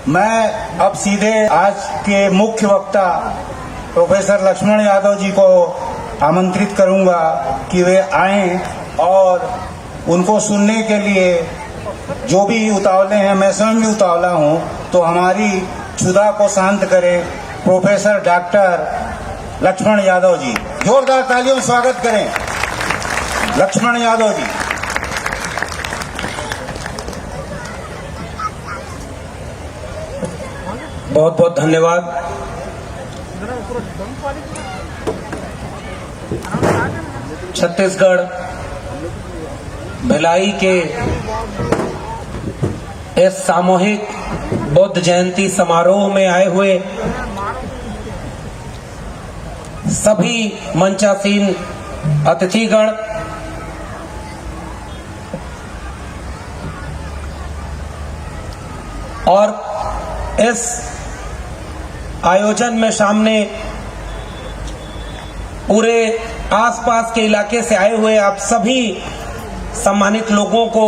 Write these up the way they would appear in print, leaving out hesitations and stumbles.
मैं अब सीधे आज के मुख्य वक्ता प्रोफेसर लक्ष्मण यादव जी को आमंत्रित करूंगा कि वे आएं और उनको सुनने के लिए जो भी उतावले हैं, मैं स्वयं भी उतावला हूं, तो हमारी क्षुधा को शांत करें प्रोफेसर डॉक्टर लक्ष्मण यादव जी। जोरदार तालियों से स्वागत करें लक्ष्मण यादव जी। बहुत बहुत धन्यवाद। छत्तीसगढ़ भिलाई के इस सामूहिक बुद्ध जयंती समारोह में आए हुए सभी मंचासीन अतिथिगण, और इस आयोजन में सामने पूरे आसपास के इलाके से आए हुए आप सभी सम्मानित लोगों को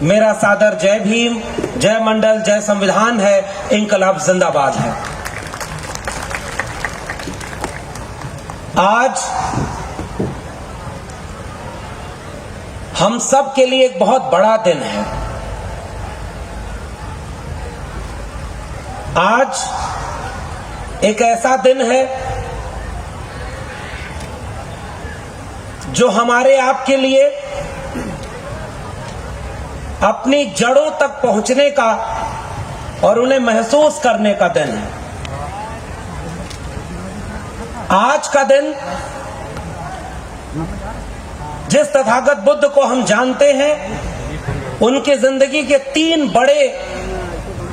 मेरा सादर जय भीम, जय मंडल, जय संविधान है, इंकलाब जिंदाबाद है। आज हम सब के लिए एक बहुत बड़ा दिन है। आज एक ऐसा दिन है जो हमारे आपके लिए अपनी जड़ों तक पहुंचने का और उन्हें महसूस करने का दिन है। आज का दिन जिस तथागत बुद्ध को हम जानते हैं, उनकी जिंदगी के 3 बड़े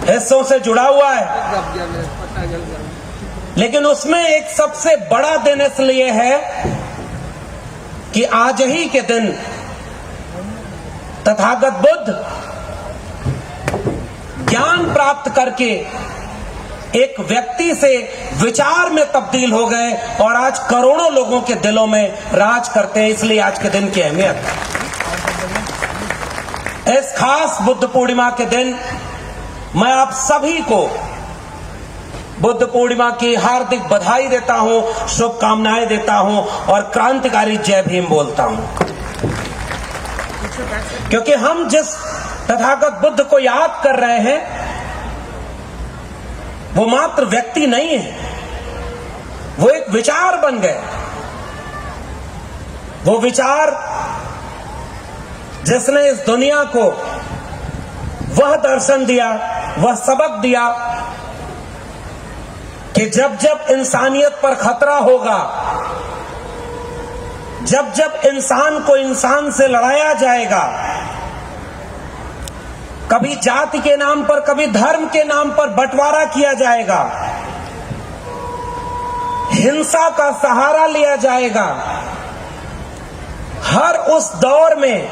हिस्सों से जुड़ा हुआ है, लेकिन उसमें एक सबसे बड़ा दिन इसलिए है कि आज ही के दिन तथागत बुद्ध ज्ञान प्राप्त करके एक व्यक्ति से विचार में तब्दील हो गए और आज करोड़ों लोगों के दिलों में राज करते हैं। इसलिए आज के दिन की अहमियत है। इस खास बुद्ध पूर्णिमा के दिन मैं आप सभी को बुद्ध पूर्णिमा की हार्दिक बधाई देता हूं, शुभकामनाएं देता हूं और क्रांतिकारी जय भीम बोलता हूं। क्योंकि हम जिस तथागत बुद्ध को याद कर रहे हैं वो मात्र व्यक्ति नहीं है, वो एक विचार बन गए। वो विचार जिसने इस दुनिया को वह दर्शन दिया, वह सबक दिया कि जब जब इंसानियत पर खतरा होगा, जब जब इंसान को इंसान से लड़ाया जाएगा, कभी जाति के नाम पर, कभी धर्म के नाम पर बंटवारा किया जाएगा, हिंसा का सहारा लिया जाएगा, हर उस दौर में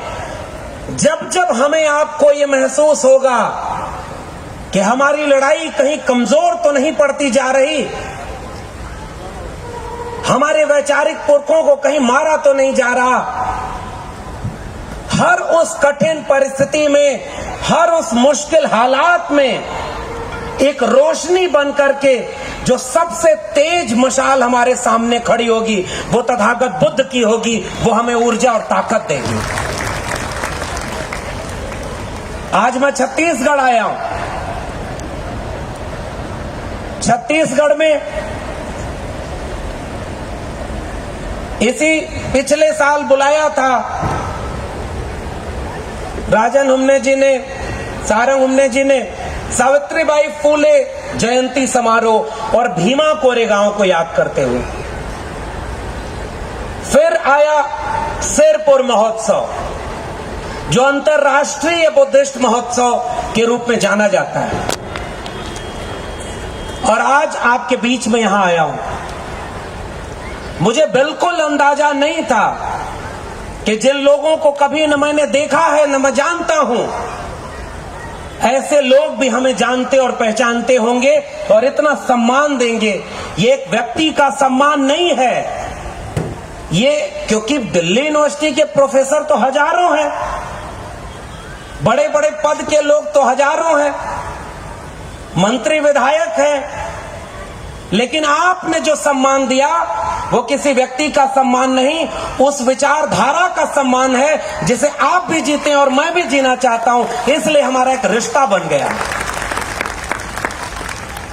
जब जब हमें आपको ये महसूस होगा कि हमारी लड़ाई कहीं कमजोर तो नहीं पड़ती जा रही, हमारे वैचारिक पुरखों को कहीं मारा तो नहीं जा रहा, हर उस कठिन परिस्थिति में, हर उस मुश्किल हालात में एक रोशनी बन करके जो सबसे तेज मशाल हमारे सामने खड़ी होगी वो तथागत बुद्ध की होगी। वो हमें ऊर्जा और ताकत देगी। आज मैं छत्तीसगढ़ आया हूं। छत्तीसगढ़ में इसी पिछले साल बुलाया था राजन हुम्ने जी ने, सारंग हुम्ने जी ने सावित्रीबाई फूले जयंती समारोह और भीमा कोरेगांव को याद करते हुए। फिर आया सिरपुर महोत्सव जो अंतर्राष्ट्रीय बुद्धिस्ट महोत्सव के रूप में जाना जाता है, और आज आपके बीच में यहां आया हूं। मुझे बिल्कुल अंदाजा नहीं था कि जिन लोगों को कभी न मैंने देखा है न मैं जानता हूं, ऐसे लोग भी हमें जानते और पहचानते होंगे और इतना सम्मान देंगे। ये एक व्यक्ति का सम्मान नहीं है, ये क्योंकि दिल्ली यूनिवर्सिटी के प्रोफेसर तो हजारों हैं, बड़े बड़े पद के लोग तो हजारों हैं, मंत्री विधायक हैं, लेकिन आपने जो सम्मान दिया वो किसी व्यक्ति का सम्मान नहीं, उस विचारधारा का सम्मान है जिसे आप भी जीते हैं और मैं भी जीना चाहता हूं। इसलिए हमारा एक रिश्ता बन गया।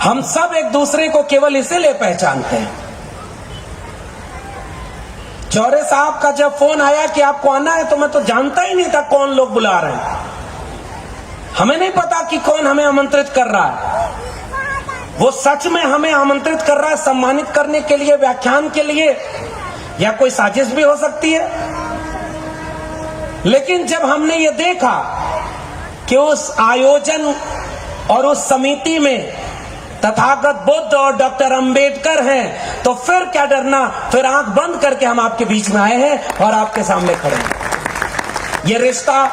हम सब एक दूसरे को केवल इसीलिए पहचानते हैं। चौरे साहब का जब फोन आया कि आपको आना है, तो मैं तो जानता ही नहीं था कौन लोग बुला रहे हैं। हमें नहीं पता कि कौन हमें आमंत्रित कर रहा है। वो सच में हमें आमंत्रित कर रहा है सम्मानित करने के लिए, व्याख्यान के लिए, या कोई साजिश भी हो सकती है। लेकिन जब हमने ये देखा कि उस आयोजन और उस समिति में तथागत बुद्ध और डॉक्टर अंबेडकर हैं, तो फिर क्या डरना, फिर आंख बंद करके हम आपके बीच में आए हैं और आपके सामने खड़े हैं। ये रिश्ता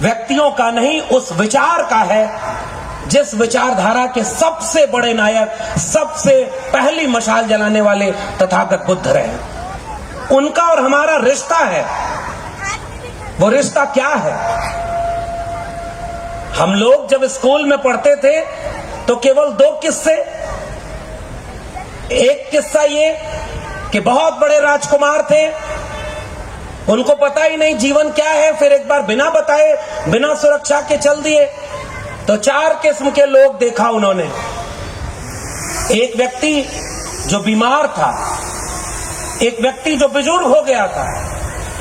व्यक्तियों का नहीं, उस विचार का है जिस विचारधारा के सबसे बड़े नायक, सबसे पहली मशाल जलाने वाले तथागत बुद्ध रहे। उनका और हमारा रिश्ता है। वो रिश्ता क्या है? हम लोग जब स्कूल में पढ़ते थे तो केवल 2 किस्से। एक किस्सा ये कि बहुत बड़े राजकुमार थे, उनको पता ही नहीं जीवन क्या है, फिर एक बार बिना बताए, बिना सुरक्षा के चल दिए। तो 4 किस्म के लोग देखा उन्होंने। एक व्यक्ति जो बीमार था, एक व्यक्ति जो बुजुर्ग हो गया था,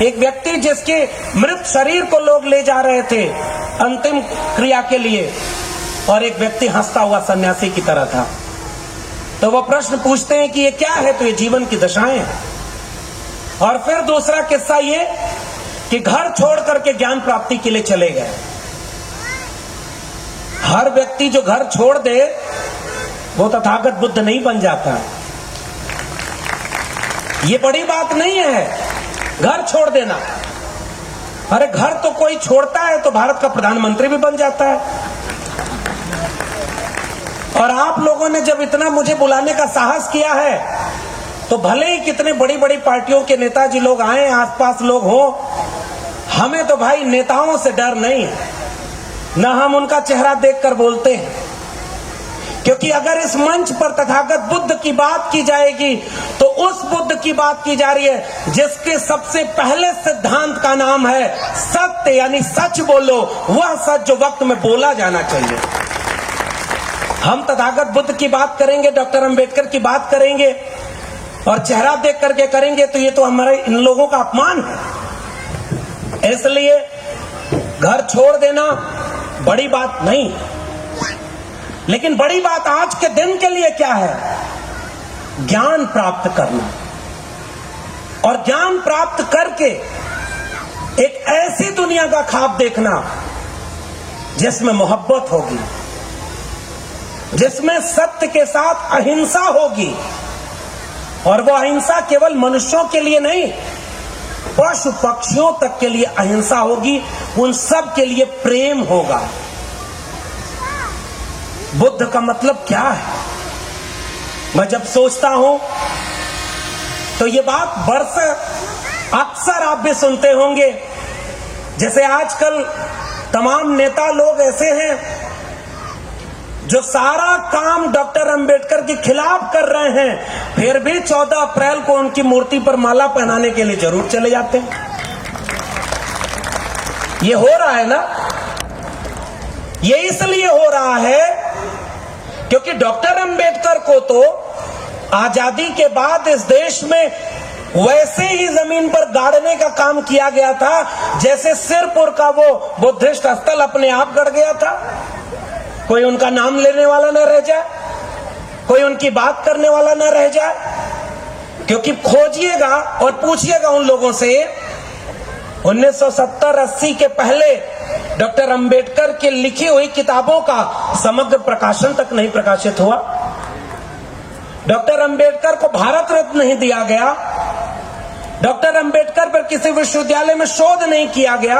एक व्यक्ति जिसके मृत शरीर को लोग ले जा रहे थे अंतिम क्रिया के लिए, और एक व्यक्ति हंसता हुआ सन्यासी की तरह था। तो वो प्रश्न पूछते हैं कि ये क्या है? तो ये जीवन की दशाएं हैं। और फिर दूसरा किस्सा ये कि घर छोड़ करके ज्ञान प्राप्ति के लिए चले गए। हर व्यक्ति जो घर छोड़ दे वो तथागत बुद्ध नहीं बन जाता। ये बड़ी बात नहीं है घर छोड़ देना। अरे घर तो कोई छोड़ता है तो भारत का प्रधानमंत्री भी बन जाता है। और आप लोगों ने जब इतना मुझे बुलाने का साहस किया है, तो भले ही कितने बड़ी बड़ी पार्टियों के नेताजी लोग आए, आसपास लोग हो, हमें तो भाई नेताओं से डर नहीं है, न हम उनका चेहरा देखकर बोलते हैं। क्योंकि अगर इस मंच पर तथागत बुद्ध की बात की जाएगी तो उस बुद्ध की बात की जा रही है जिसके सबसे पहले सिद्धांत का नाम है सत्य, यानी सच बोलो, वह सच जो वक्त में बोला जाना चाहिए। हम तथागत बुद्ध की बात करेंगे, डॉक्टर अंबेडकर की बात करेंगे और चेहरा देख करके करेंगे, तो ये तो हमारे इन लोगों का अपमान है। इसलिए घर छोड़ देना बड़ी बात नहीं, लेकिन बड़ी बात आज के दिन के लिए क्या है? ज्ञान प्राप्त करना, और ज्ञान प्राप्त करके एक ऐसी दुनिया का ख्वाब देखना जिसमें मोहब्बत होगी, जिसमें सत्य के साथ अहिंसा होगी। और वो अहिंसा केवल मनुष्यों के लिए नहीं, पशु पक्षियों तक के लिए अहिंसा होगी, उन सब के लिए प्रेम होगा। बुद्ध का मतलब क्या है? मैं जब सोचता हूं तो ये बात वर्ष अक्सर आप भी सुनते होंगे, जैसे आजकल तमाम नेता लोग ऐसे हैं जो सारा काम डॉक्टर अंबेडकर के खिलाफ कर रहे हैं, फिर भी 14 अप्रैल को उनकी मूर्ति पर माला पहनाने के लिए जरूर चले जाते हैं। ये हो रहा है ना, ये इसलिए हो रहा है क्योंकि डॉक्टर अंबेडकर को तो आजादी के बाद इस देश में वैसे ही जमीन पर गाड़ने का काम किया गया था जैसे सिरपुर का वो बुद्धिस्ट स्थल अपने आप गड़ गया था। कोई उनका नाम लेने वाला न रह जाए, कोई उनकी बात करने वाला न रह जाए। क्योंकि खोजिएगा और पूछिएगा उन लोगों से, 1970-80 के पहले डॉक्टर अंबेडकर की लिखी हुई किताबों का समग्र प्रकाशन तक नहीं प्रकाशित हुआ। डॉक्टर अंबेडकर को भारत रत्न नहीं दिया गया, डॉक्टर अंबेडकर पर किसी विश्वविद्यालय में शोध नहीं किया गया,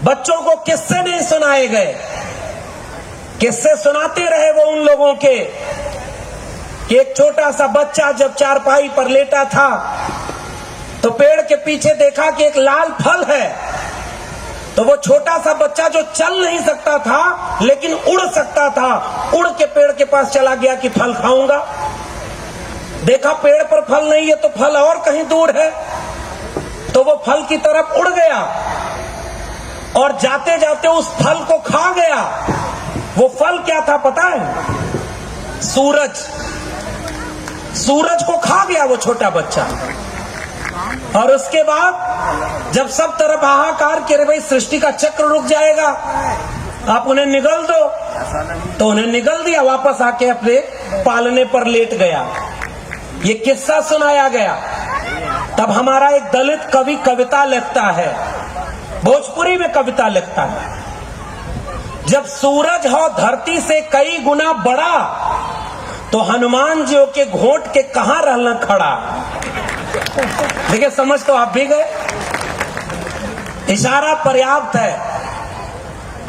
बच्चों को किस्से नहीं सुनाए गए। किस्से सुनाते रहे वो उन लोगों के कि एक छोटा सा बच्चा जब चारपाई पर लेटा था तो पेड़ के पीछे देखा कि एक लाल फल है, तो वो छोटा सा बच्चा जो चल नहीं सकता था लेकिन उड़ सकता था, उड़ के पेड़ के पास चला गया कि फल खाऊंगा। देखा पेड़ पर फल नहीं है तो फल और कहीं दूर है, तो वो फल की तरफ उड़ गया और जाते जाते उस फल को खा गया। वो फल क्या था पता है? सूरज। सूरज को खा गया वो छोटा बच्चा। और उसके बाद जब सब तरफ हाहाकार के भाई सृष्टि का चक्र रुक जाएगा, आप उन्हें निगल दो, तो उन्हें निगल दिया, वापस आके अपने पालने पर लेट गया। ये किस्सा सुनाया गया। तब हमारा एक दलित कवि कविता लिखता है, भोजपुरी में कविता लिखता है, जब सूरज हो धरती से कई गुना बड़ा, तो हनुमान जी के घोट के कहां रहना खड़ा। देखिए समझ तो आप भी गए, इशारा पर्याप्त है।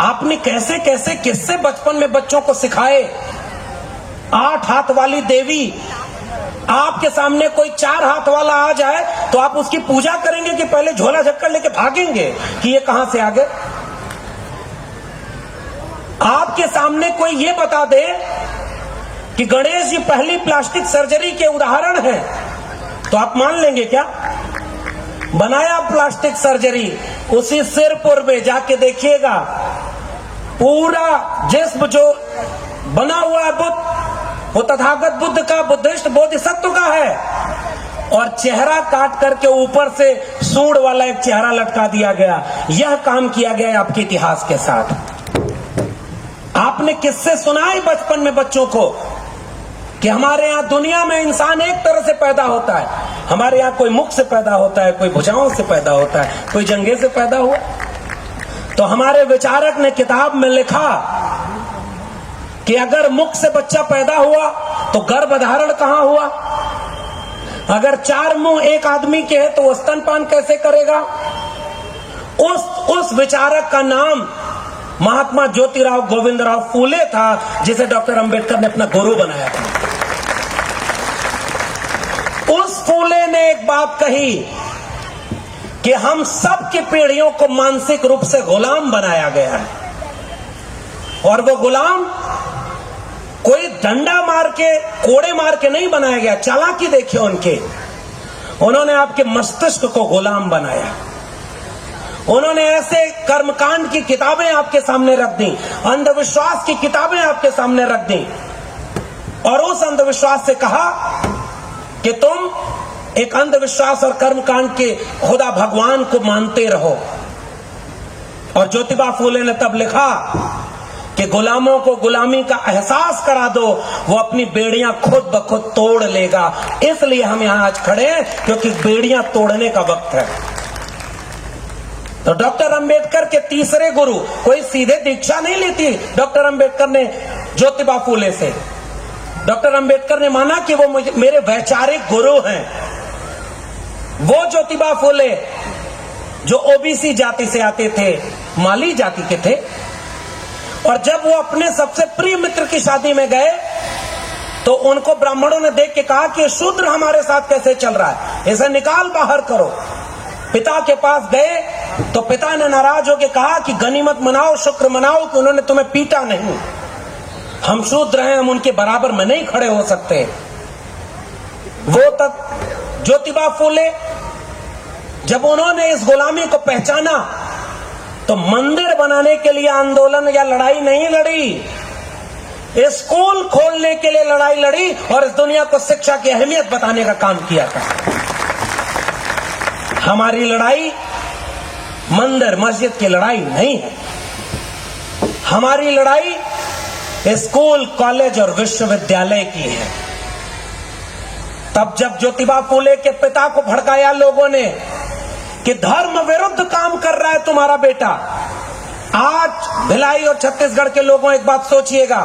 आपने कैसे कैसे किस्से बचपन में बच्चों को सिखाए। 8 हाथ वाली देवी, आपके सामने कोई 4 हाथ वाला आ जाए तो आप उसकी पूजा करेंगे कि पहले झोला झक्कड़ लेके भागेंगे कि ये कहां से आ गए? आपके सामने कोई ये बता दे कि गणेश जी पहली प्लास्टिक सर्जरी के उदाहरण हैं, तो आप मान लेंगे क्या? बनाया प्लास्टिक सर्जरी, उसी सिरपुर में जाके देखिएगा, पूरा जिस्म जो बना हुआ है बुद्ध, वो तथागत बुद्ध का, बुद्धिस्ट बोधिसत्व का है, और चेहरा काट करके ऊपर से सूंड वाला एक चेहरा लटका दिया गया। यह काम किया गया है आपके इतिहास के साथ। आपने किससे सुनाए बचपन में बच्चों को कि हमारे यहाँ दुनिया में इंसान एक तरह से पैदा होता है, हमारे यहाँ कोई मुख से पैदा होता है, कोई भुजाओं से पैदा होता है, कोई जंघे से पैदा हुआ। तो हमारे विचारक ने किताब में लिखा कि अगर मुख से बच्चा पैदा हुआ तो गर्भधारण कहां हुआ? अगर 4 मुंह एक आदमी के हैं तो वो स्तनपान कैसे करेगा? उस विचारक का नाम महात्मा ज्योतिराव गोविंदराव फूले था, जिसे डॉक्टर अंबेडकर ने अपना गुरु बनाया था। उस फूले ने एक बात कही कि हम सब की पीढ़ियों को मानसिक रूप से गुलाम बनाया गया है, और वो गुलाम कोई डंडा मार के, कोड़े मार के नहीं बनाया गया। चालाकी देखिए उनके, उन्होंने आपके मस्तिष्क को गुलाम बनाया। उन्होंने ऐसे कर्मकांड की किताबें आपके सामने रख दी, अंधविश्वास की किताबें आपके सामने रख दी, और उस अंधविश्वास से कहा कि तुम एक अंधविश्वास और कर्मकांड के खुदा भगवान को मानते रहो। और ज्योतिबा फूले ने तब लिखा कि गुलामों को गुलामी का एहसास करा दो, वो अपनी बेड़ियां खुद ब खुद तोड़ लेगा। इसलिए हम यहां आज खड़े हैं, क्योंकि बेड़ियां तोड़ने का वक्त है। तो डॉक्टर अंबेडकर के तीसरे गुरु, कोई सीधे दीक्षा नहीं लेती डॉक्टर अंबेडकर ने ज्योतिबा फूले से। डॉक्टर अंबेडकर ने माना कि वो मेरे वैचारिक गुरु हैं। वो ज्योतिबा फूले जो ओबीसी जाति से आते थे, माली जाति के थे, और जब वो अपने सबसे प्रिय मित्र की शादी में गए तो उनको ब्राह्मणों ने देख के कहा कि शूद्र हमारे साथ कैसे चल रहा है, इसे निकाल बाहर करो। पिता के पास गए तो पिता ने नाराज होकर कहा कि गनीमत मनाओ, शुक्र मनाओ कि उन्होंने तुम्हें पीटा नहीं। हम शूद्र हैं, हम उनके बराबर में नहीं खड़े हो सकते। वो तक ज्योतिबा फूले जब उन्होंने इस गुलामी को पहचाना तो मंदिर बनाने के लिए आंदोलन या लड़ाई नहीं लड़ी, स्कूल खोलने के लिए लड़ाई लड़ी और इस दुनिया को शिक्षा की अहमियत बताने का काम किया था। हमारी लड़ाई मंदिर मस्जिद की लड़ाई नहीं है, हमारी लड़ाई स्कूल, कॉलेज और विश्वविद्यालय की है। तब जब ज्योतिबा फूले के पिता को भड़काया लोगों ने कि धर्म विरुद्ध काम कर रहा है तुम्हारा बेटा। आज भिलाई और छत्तीसगढ़ के लोगों एक बात सोचिएगा,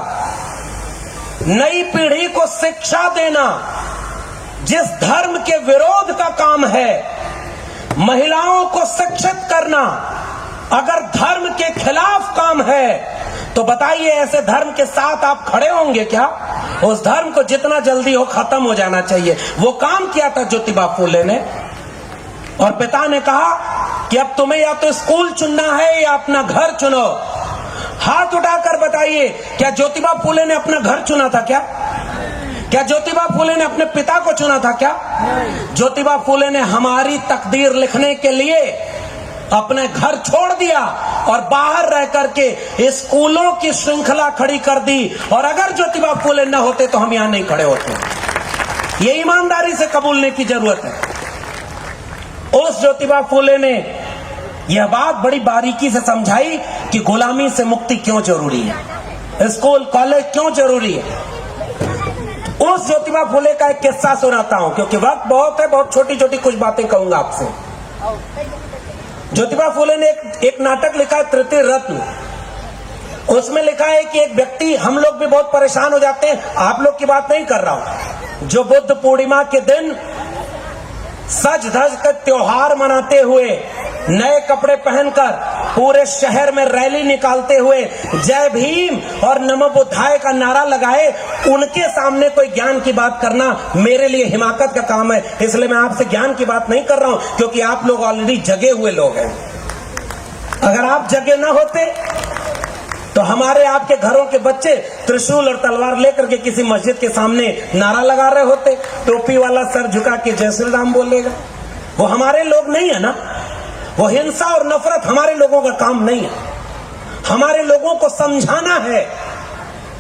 नई पीढ़ी को शिक्षा देना जिस धर्म के विरोध का काम है, महिलाओं को शिक्षित करना अगर धर्म के खिलाफ काम है, तो बताइए ऐसे धर्म के साथ आप खड़े होंगे क्या? उस धर्म को जितना जल्दी हो खत्म हो जाना चाहिए। वो काम किया था ज्योतिबा फूले ने, और पिता ने कहा कि अब तुम्हें या तो स्कूल चुनना है या अपना घर चुनो। हाथ उठाकर बताइए, क्या ज्योतिबा फुले ने अपना घर चुना था क्या? क्या ज्योतिबा फुले ने अपने पिता को चुना था क्या? ज्योतिबा फुले ने हमारी तकदीर लिखने के लिए अपने घर छोड़ दिया और बाहर रह करके स्कूलों की श्रृंखला खड़ी कर दी। और अगर ज्योतिबा फुले न होते तो हम यहां नहीं खड़े होते। ये ईमानदारी से कबूलने की जरूरत है। उस ज्योतिबा फुले ने यह बात बड़ी बारीकी से समझाई कि गुलामी से मुक्ति क्यों जरूरी है, स्कूल कॉलेज क्यों जरूरी है। उस ज्योतिबा फुले का एक किस्सा सुनाता हूं, क्योंकि वक्त बहुत है, बहुत छोटी छोटी कुछ बातें कहूंगा आपसे। ज्योतिबा फुले ने एक नाटक लिखा है, तृतीय रत्न। उसमें लिखा है कि एक व्यक्ति, हम लोग भी बहुत परेशान हो जाते हैं, आप लोग की बात नहीं कर रहा हूं, जो बुद्ध पूर्णिमा के दिन सज धज कर त्योहार मनाते हुए नए कपड़े पहनकर पूरे शहर में रैली निकालते हुए जय भीम और नमो बुद्धाय का नारा लगाए, उनके सामने कोई ज्ञान की बात करना मेरे लिए हिमाकत का काम है। इसलिए मैं आपसे ज्ञान की बात नहीं कर रहा हूं, क्योंकि आप लोग ऑलरेडी जगे हुए लोग हैं। अगर आप जगे ना होते तो हमारे आपके घरों के बच्चे त्रिशूल और तलवार लेकर के किसी मस्जिद के सामने नारा लगा रहे होते, टोपी वाला सर झुका के जय श्री राम बोलेगा। वो हमारे लोग नहीं है ना। वो हिंसा और नफरत हमारे लोगों का काम नहीं है। हमारे लोगों को समझाना है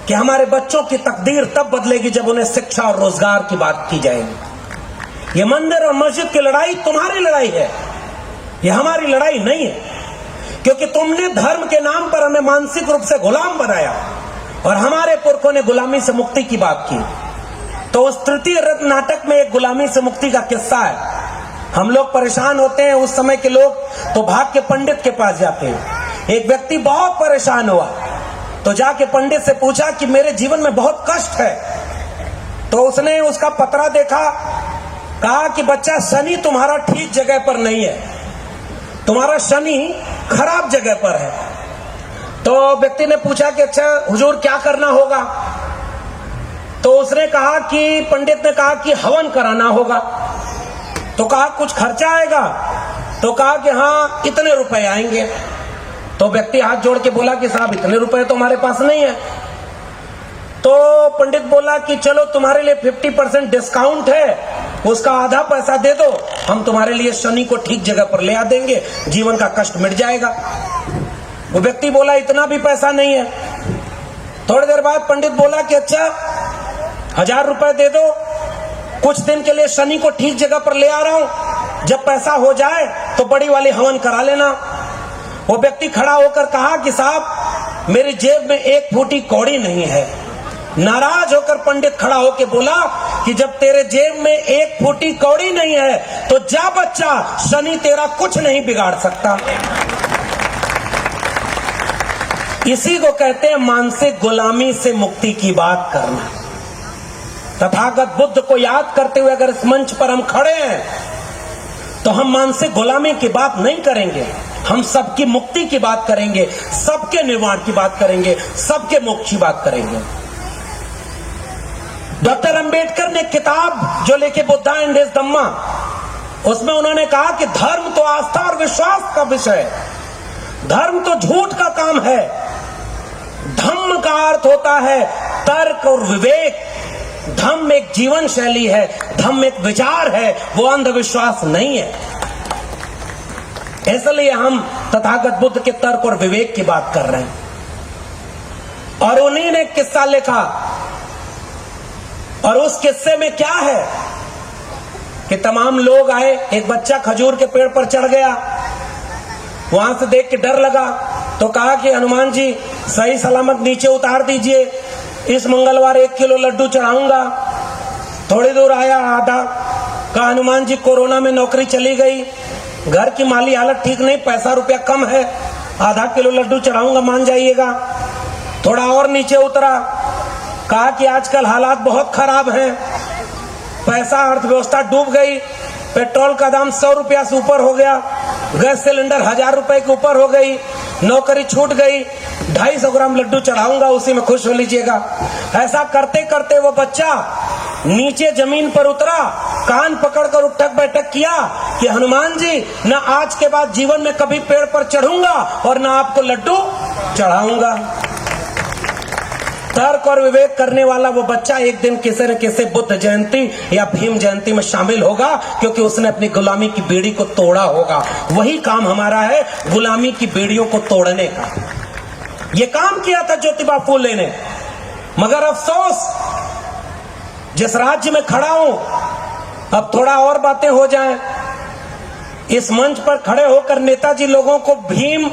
कि हमारे बच्चों की तकदीर तब बदलेगी जब उन्हें शिक्षा और रोजगार की बात की जाएगी। ये मंदिर और मस्जिद की लड़ाई तुम्हारी लड़ाई है, ये हमारी लड़ाई नहीं है। क्योंकि तुमने धर्म के नाम पर हमें मानसिक रूप से गुलाम बनाया और हमारे पुरखों ने गुलामी से मुक्ति की बात की। तो उस तृतीय रत्न नाटक में एक गुलामी से मुक्ति का किस्सा है। हम लोग परेशान होते हैं, उस समय के लोग तो भाग के पंडित के पास जाते हैं। एक व्यक्ति बहुत परेशान हुआ तो जाके पंडित से पूछा कि मेरे जीवन में बहुत कष्ट है। तो उसने उसका पतरा देखा, कहा कि बच्चा, शनि तुम्हारा ठीक जगह पर नहीं है, तुम्हारा शनि खराब जगह पर है। तो व्यक्ति ने पूछा कि अच्छा हुजूर क्या करना होगा? तो उसने कहा कि पंडित ने कहा कि हवन कराना होगा। तो कहा कुछ खर्चा आएगा? तो कहा कि हाँ इतने रुपए आएंगे। तो व्यक्ति हाथ जोड़ के बोला कि साहब इतने रुपए तो हमारे पास नहीं है। तो पंडित बोला कि चलो तुम्हारे लिए 50% डिस्काउंट है, उसका आधा पैसा दे दो, हम तुम्हारे लिए शनि को ठीक जगह पर ले आ देंगे, जीवन का कष्ट मिट जाएगा। वो व्यक्ति बोला इतना भी पैसा नहीं है। थोड़ी देर बाद पंडित बोला कि अच्छा 1000 रुपए दे दो, कुछ दिन के लिए शनि को ठीक जगह पर ले आ रहा हूं, जब पैसा हो जाए तो बड़ी वाली हवन करा लेना। वो व्यक्ति खड़ा होकर कहा कि साहब मेरी जेब में 1 फूटी कौड़ी नहीं है। नाराज होकर पंडित खड़ा होकर बोला कि जब तेरे जेब में 1 फूटी कौड़ी नहीं है तो जा बच्चा, शनि तेरा कुछ नहीं बिगाड़ सकता। इसी को कहते हैं मानसिक गुलामी से मुक्ति की बात करना। तथागत बुद्ध को याद करते हुए अगर इस मंच पर हम खड़े हैं तो हम मानसिक गुलामी की बात नहीं करेंगे, हम सबकी मुक्ति की बात करेंगे, सबके निर्वाण की बात करेंगे, सबके मोक्ष की बात करेंगे। डॉक्टर अंबेडकर ने किताब जो लेके बुद्धा एंड हिज धम्मा, उसमें उन्होंने कहा कि धर्म तो आस्था और विश्वास का विषय है, धर्म तो झूठ का काम है। धम्म का अर्थ होता है तर्क और विवेक। धम्म एक जीवन शैली है, धम्म एक विचार है, वो अंधविश्वास नहीं है। इसलिए हम तथागत बुद्ध के तर्क और विवेक की बात कर रहे हैं। और उन्हीं ने एक किस्सा लिखा, और उस किस्से में क्या है कि तमाम लोग आए, एक बच्चा खजूर के पेड़ पर चढ़ गया, वहां से देख के डर लगा तो कहा कि हनुमान जी सही सलामत नीचे उतार दीजिए, इस मंगलवार 1 किलो लड्डू चढ़ाऊंगा। थोड़ी दूर आया, आधा कहा हनुमान जी कोरोना में नौकरी चली गई, घर की माली हालत ठीक नहीं, पैसा रुपया कम है, आधा किलो लड्डू चढ़ाऊंगा, मान जाइएगा। थोड़ा और नीचे उतरा, कहा कि आजकल हालात बहुत खराब हैं, पैसा अर्थव्यवस्था डूब गई, पेट्रोल का दाम 100 रुपया से ऊपर हो गया, गैस सिलेंडर 1000 रुपए के ऊपर हो गई, नौकरी छूट गई, 250 ग्राम लड्डू चढ़ाऊंगा, उसी में खुश हो लीजिएगा। ऐसा करते करते वो बच्चा नीचे जमीन पर उतरा, कान पकड़कर उठक बैठक किया कि हनुमान जी, न आज के बाद जीवन में कभी पेड़ पर चढ़ूंगा और न आपको लड्डू चढ़ाऊंगा। तर्क और विवेक करने वाला वो बच्चा एक दिन किसी न किसी बुद्ध जयंती या भीम जयंती में शामिल होगा, क्योंकि उसने अपनी गुलामी की बेड़ी को तोड़ा होगा। वही काम हमारा है, गुलामी की बेड़ियों को तोड़ने का। ये काम किया था ज्योतिबा फूले ने, मगर अफसोस जिस राज्य में खड़ा हूं, अब थोड़ा और बातें हो जाएं। इस मंच पर खड़े होकर नेताजी लोगों को भीम,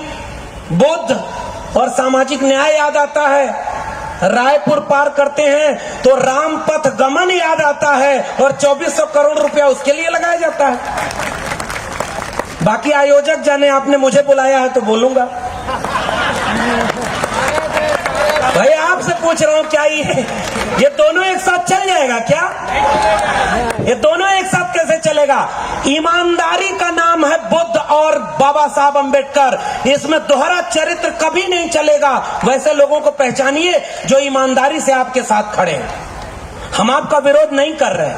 बुद्ध और सामाजिक न्याय याद आता है। रायपुर पार करते हैं तो रामपथ गमन याद आता है और 2400 करोड़ रुपया उसके लिए लगाया जाता है। बाकी आयोजक जाने, आपने मुझे बुलाया है तो बोलूंगा। भाई आपसे पूछ रहा हूं, क्या ये दोनों एक साथ चल जाएगा क्या? ये दोनों एक साथ कैसे चलेगा? ईमानदारी का नाम है बुद्ध और बाबा साहब अंबेडकर, इसमें दोहरा चरित्र कभी नहीं चलेगा। वैसे लोगों को पहचानिए जो ईमानदारी से आपके साथ खड़े हैं। हम आपका विरोध नहीं कर रहे,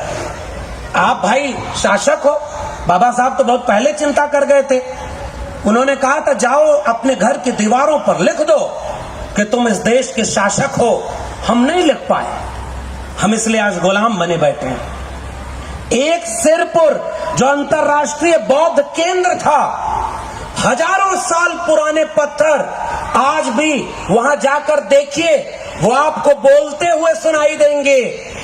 आप भाई शासक हो। बाबा साहब तो बहुत पहले चिंता कर गए थे। उन्होंने कहा था, जाओ अपने घर की दीवारों पर लिख दो कि तुम इस देश के शासक हो। हम नहीं लिख पाए, हम इसलिए आज गुलाम बने बैठे हैं। एक सिरपुर जो अंतर्राष्ट्रीय बौद्ध केंद्र था, हजारों साल पुराने पत्थर, आज भी वहां जाकर देखिए, वो आपको बोलते हुए सुनाई देंगे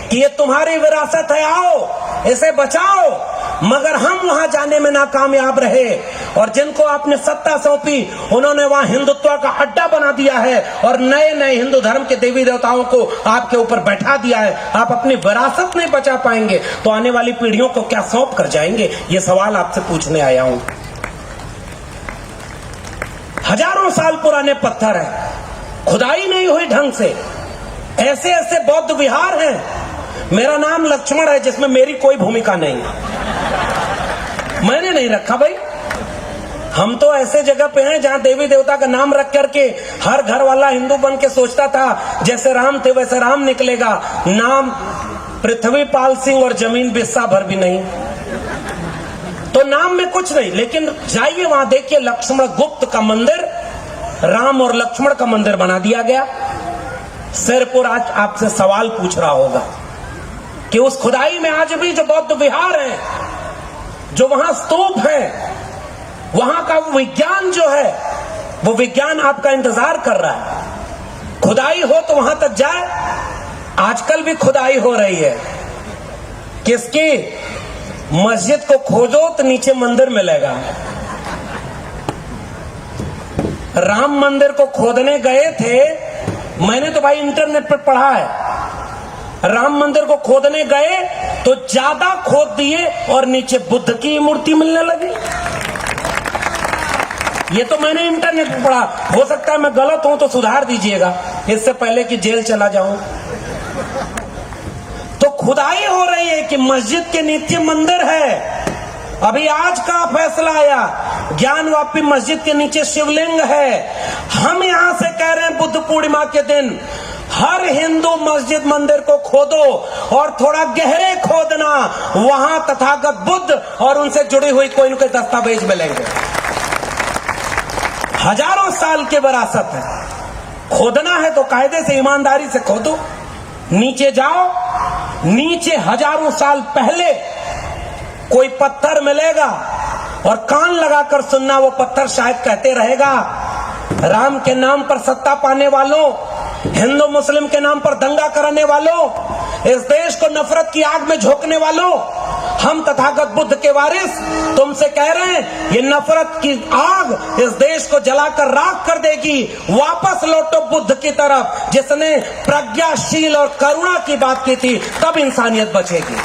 कि ये तुम्हारी विरासत है, आओ इसे बचाओ। मगर हम वहां जाने में नाकामयाब रहे, और जिनको आपने सत्ता सौंपी उन्होंने वहां हिंदुत्व का अड्डा बना दिया है और नए नए हिंदू धर्म के देवी देवताओं को आपके ऊपर बैठा दिया है। आप अपनी विरासत नहीं बचा पाएंगे तो आने वाली पीढ़ियों को क्या सौंप कर जाएंगे? ये सवाल आपसे पूछने आया हूं। हजारों साल पुराने पत्थर हैं, खुदाई नहीं हुई ढंग से, ऐसे ऐसे बौद्ध विहार हैं। मेरा नाम लक्ष्मण है, जिसमें मेरी कोई भूमिका नहीं, मैंने नहीं रखा भाई। हम तो ऐसे जगह पे हैं जहां देवी देवता का नाम रख करके हर घर वाला हिंदू बन के सोचता था जैसे राम थे वैसे राम निकलेगा। नाम पृथ्वीपाल सिंह और जमीन बिस्सा भर भी नहीं, तो नाम में कुछ नहीं। लेकिन जाइए वहां देखिए, लक्ष्मण गुप्त का मंदिर, राम और लक्ष्मण का मंदिर बना दिया गया। सिरपुर आज आपसे सवाल पूछ रहा होगा कि उस खुदाई में आज भी जो बौद्ध विहार हैं, जो वहां स्तूप हैं, वहां का विज्ञान जो है, वो विज्ञान आपका इंतजार कर रहा है। खुदाई हो तो वहां तक जाए। आजकल भी खुदाई हो रही है। किसकी? मस्जिद को खोदो तो नीचे मंदिर मिलेगा। राम मंदिर को खोदने गए थे, मैंने तो भाई इंटरनेट पर पढ़ा है। राम मंदिर को खोदने गए तो ज्यादा खोद दिए और नीचे बुद्ध की मूर्ति मिलने लगी। ये तो मैंने इंटरनेट पर पढ़ा, हो सकता है मैं गलत हूं तो सुधार दीजिएगा, इससे पहले कि जेल चला जाऊं। तो खुदाई हो रही है कि मस्जिद के नीचे मंदिर है। अभी आज का फैसला आया, ज्ञानवापी मस्जिद के नीचे शिवलिंग है। हम यहां से कह रहे हैं बुद्ध पूर्णिमा के दिन हर हिंदू मस्जिद मंदिर को खोदो और थोड़ा गहरे खोदना, वहां तथागत बुद्ध और उनसे जुड़ी हुई कोई न कोई दस्तावेज मिलेंगे। हजारों साल की विरासत है, खोदना है तो कायदे से ईमानदारी से खोदो। नीचे जाओ, नीचे हजारों साल पहले कोई पत्थर मिलेगा और कान लगाकर सुनना, वो पत्थर शायद कहते रहेगा, राम के नाम पर सत्ता पाने वालों, हिंदू मुस्लिम के नाम पर दंगा कराने वालों, इस देश को नफरत की आग में झोंकने वालों, हम तथागत बुद्ध के वारिस तुमसे कह रहे हैं, ये नफरत की आग इस देश को जलाकर राख कर देगी। वापस लौटो बुद्ध की तरफ, जिसने प्रज्ञाशील और करुणा की बात की थी, तब इंसानियत बचेगी।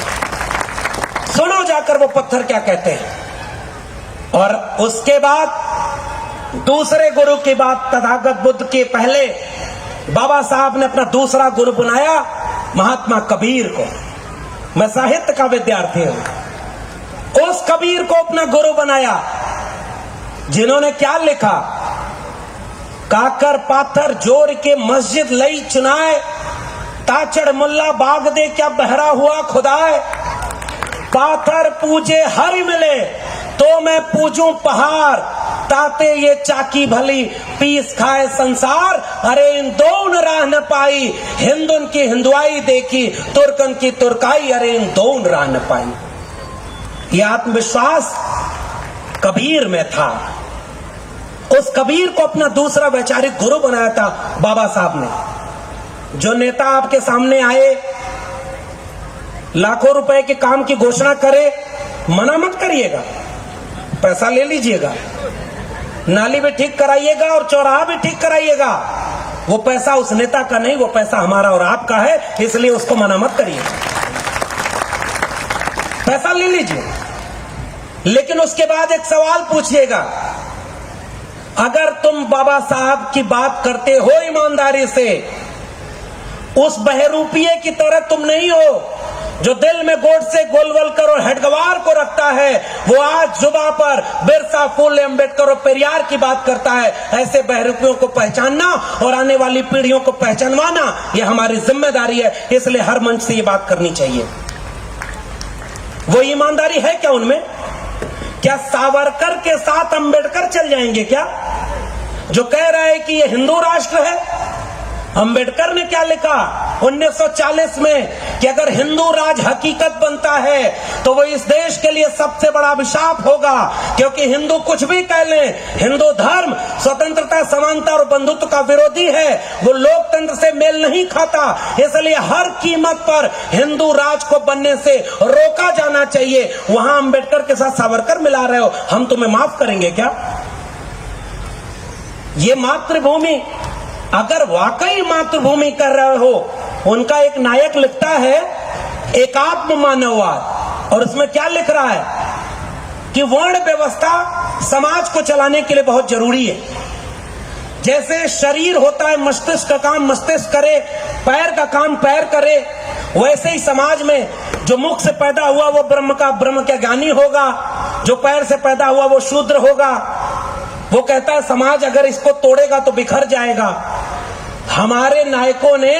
सुनो जाकर वो पत्थर क्या कहते हैं। और उसके बाद दूसरे गुरु की बात, तथागत बुद्ध के पहले बाबा साहब ने अपना दूसरा गुरु बनाया महात्मा कबीर को। मैं साहित्य का विद्यार्थी हूं, उस कबीर को अपना गुरु बनाया, जिन्होंने क्या लिखा, काकर पाथर जोर के मस्जिद लई चुनाए, ताचड़ मुल्ला बाग दे क्या बहरा हुआ खुदाए, पाथर पूजे हरि मिले तो मैं पूजूं पहाड़, ताते ये चाकी भली पीस खाए संसार। अरे इन दोन राह न पाई, हिंदुन की हिंदुआई देखी, तुर्कन की तुर्काई, अरे इन दोन राह न पाई। ये आत्मविश्वास कबीर में था। उस कबीर को अपना दूसरा वैचारिक गुरु बनाया था बाबा साहब ने। जो नेता आपके सामने आए, लाखों रुपए के काम की घोषणा करे, मना मत करिएगा, पैसा ले लीजिएगा, नाली भी ठीक कराइएगा और चौराहा भी ठीक कराइएगा। वो पैसा उस नेता का नहीं, वो पैसा हमारा और आपका है, इसलिए उसको मना मत करिएगा, पैसा ले लीजिए। लेकिन उसके बाद एक सवाल पूछिएगा, अगर तुम बाबा साहब की बात करते हो ईमानदारी से, उस बहरूपिये की तरह तुम नहीं हो जो दिल में गोडसे गोलवलकर और हेडगवार को रखता है। वो आज जुबा पर बिरसा, फूले, अंबेडकर और पेरियार की बात करता है। ऐसे बहरूपियों को पहचानना और आने वाली पीढ़ियों को पहचानवाना ये हमारी जिम्मेदारी है, इसलिए हर मंच से ये बात करनी चाहिए। वो ईमानदारी है क्या उनमें? क्या सावरकर के साथ अंबेडकर चल जाएंगे क्या? जो कह रहा है कि ये हिंदू राष्ट्र है। अंबेडकर ने क्या लिखा 1940 में कि अगर हिंदू राज हकीकत बनता है तो वो इस देश के लिए सबसे बड़ा अभिशाप होगा, क्योंकि हिंदू कुछ भी कह लें, हिंदू धर्म स्वतंत्रता, समानता और बंधुत्व का विरोधी है, वो लोकतंत्र से मेल नहीं खाता। इसलिए हर कीमत पर हिंदू राज को बनने से रोका जाना चाहिए। वहां अंबेडकर के साथ सावरकर मिला रहे हो, हम तुम्हें माफ करेंगे क्या? ये मातृभूमि, अगर वाकई मातृभूमि कर रहे हो, उनका एक नायक लिखता है एकात्म मानववाद, और उसमें क्या लिख रहा है कि वर्ण व्यवस्था समाज को चलाने के लिए बहुत जरूरी है। जैसे शरीर होता है, मस्तिष्क का काम मस्तिष्क करे, पैर का काम पैर करे, वैसे ही समाज में जो मुख से पैदा हुआ वो ब्रह्म का ज्ञानी होगा, जो पैर से पैदा हुआ वो शूद्र होगा। वो कहता है समाज अगर इसको तोड़ेगा तो बिखर जाएगा। हमारे नायकों ने